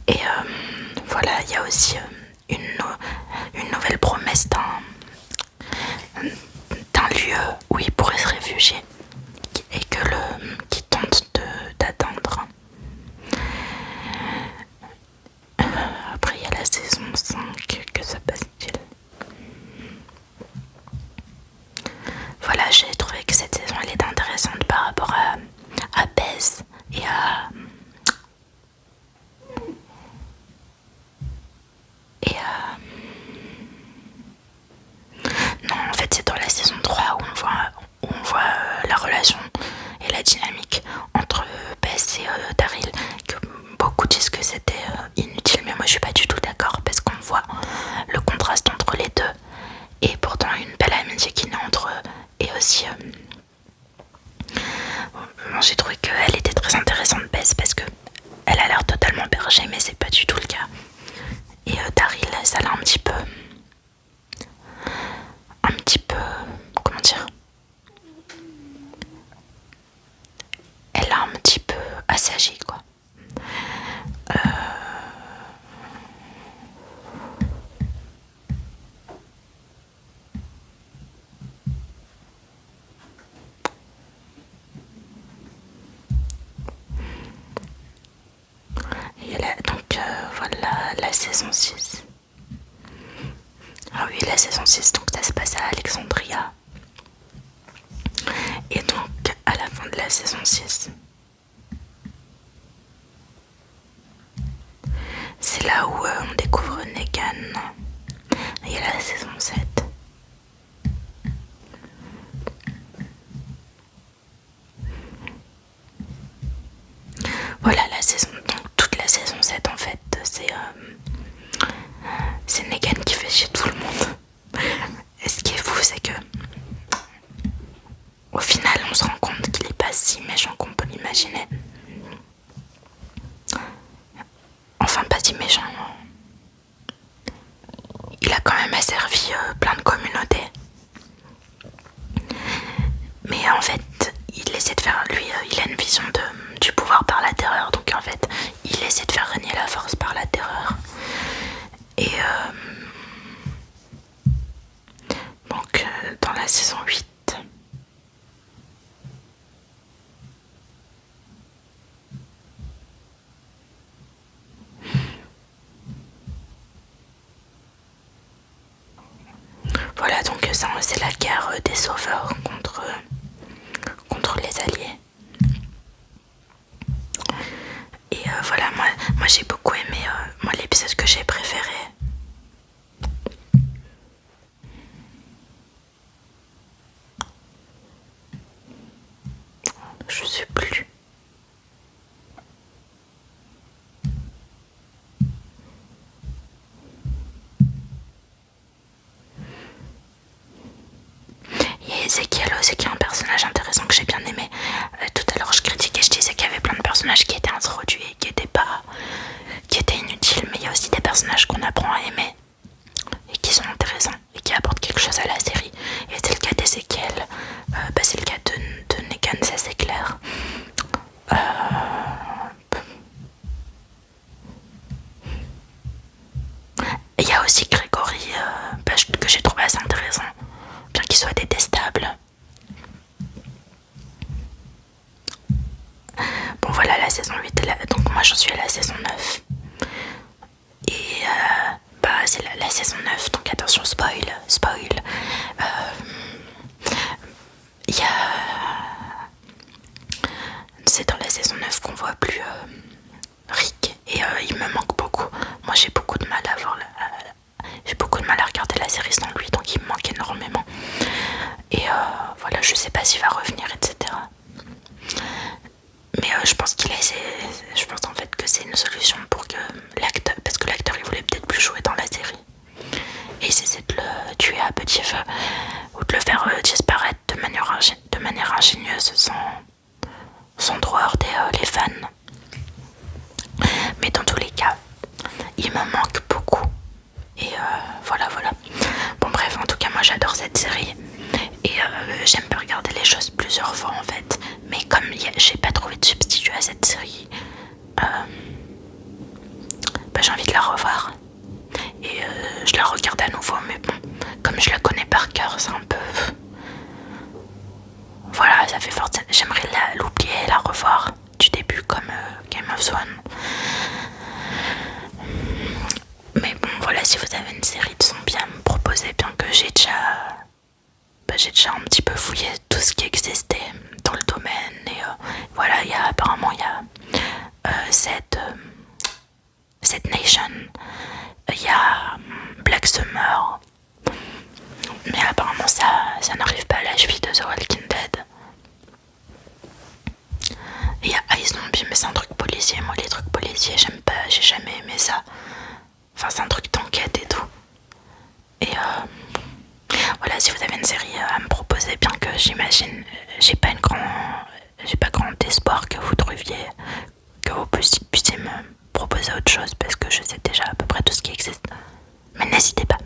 Et voilà, il y a aussi une nouvelle promesse d'un lieu où il pourrait se réfugier et qui tente d'atteindre. Après il y a la saison 5, que se passe-t-il? Voilà, j'ai trouvé que cette saison elle est intéressante par rapport à Bess et à non, en fait c'est dans la saison 3 où on voit la relation et la dynamique entre Bess et Daryl, que beaucoup disent que c'était inutile, mais moi je suis pas du tout d'accord parce qu'on voit le contraste entre les deux et pourtant une belle amitié qui naît entre eux. Et aussi j'ai trouvé qu'elle était très intéressante, Bess, parce que elle a l'air totalement bergée mais c'est pas du tout le cas. Et Daryl, ça l'a un petit peu comment dire, elle a un petit peu assagi, quoi. Et là, donc voilà la saison 6. Ah oui, la saison 6, donc ça se passe à Alexandria. Et donc à la fin de la saison 6, c'est là où on découvre Negan. Et il y a la saison 7. Voilà la saison, donc toute la saison 7 en fait, c'est Negan qui fait chier tout le monde. Et ce qui est fou, c'est que au final on se rend compte qu'il est pas si méchant qu'on peut l'imaginer. Enfin pas si méchant. Il a quand même asservi plein de communautés. Mais en fait, il essaie de faire, lui, il a une vision du pouvoir par la terreur. Donc en fait, il essaie de faire régner la force par la terreur. Et donc dans la saison 8, Voilà, donc ça c'est la guerre des sauveurs contre les alliés. Et voilà, moi j'ai beaucoup aimé, moi l'épisode que j'ai préféré. Je sais plus. Il y a Ezekiel aussi qui est un personnage intéressant que j'ai bien aimé. Tout à l'heure je critiquais, je disais qu'il y avait plein de personnages qui étaient introduits et qui étaient inutiles, mais il y a aussi des personnages qu'on apprend à aimer et qui sont intéressants et qui apportent quelque chose à la série. Et c'est le cas d'Ezekiel, c'est le cas de Negan, ça c'est clair. Il y a aussi Grégory que j'ai trouvé assez intéressant, bien qu'il soit détestable. Bon voilà la saison 8, donc moi j'en suis à la saison 9. Et c'est la saison 9, donc attention spoil. Il y a... C'est dans la saison 9 qu'on voit plus Rick et il me manque beaucoup. Moi j'ai beaucoup de mal à voir j'ai beaucoup de mal à regarder la série sans lui, donc il me manque énormément. Et voilà, je sais pas s'il va revenir, etc. Mais je pense je pense en fait que c'est une solution pour que l'acteur, parce que l'acteur il voulait peut-être plus jouer dans la série. Et c'est de le tuer à petit feu ou de le faire disparaître de manière ingénieuse sans trop heurter les fans. Mais dans tous les cas, il me manque beaucoup. Et voilà. Bon bref, en tout cas moi j'adore cette série. Et j'aime pas regarder les choses plusieurs fois en fait. Mais comme j'ai pas trouvé de substitut à cette série, j'ai envie de la revoir. Et je la regarde à nouveau, mais bon, comme je la connais par cœur, c'est un peu... Voilà, ça fait fort... J'aimerais l'oublier et la revoir du début comme Game of Thrones. Mais bon, voilà, si vous avez une série de zombies à me proposer, bien que j'ai déjà un petit peu fouillé tout ce qui existait dans le domaine. Et voilà, apparemment, il y a cette Nation, il y a Black Summer, mais apparemment ça n'arrive pas à la cheville de The Walking Dead. Il y a iZombie, mais c'est un truc policier. Moi les trucs policiers j'aime pas, j'ai jamais aimé ça. Enfin c'est un truc d'enquête et tout. Et voilà, si vous avez une série à me proposer, bien que j'imagine, j'ai pas grand espoir que vous trouviez, que vous puissiez me proposer autre chose, parce que je sais déjà à peu près tout ce qui existe. Mais n'hésitez pas.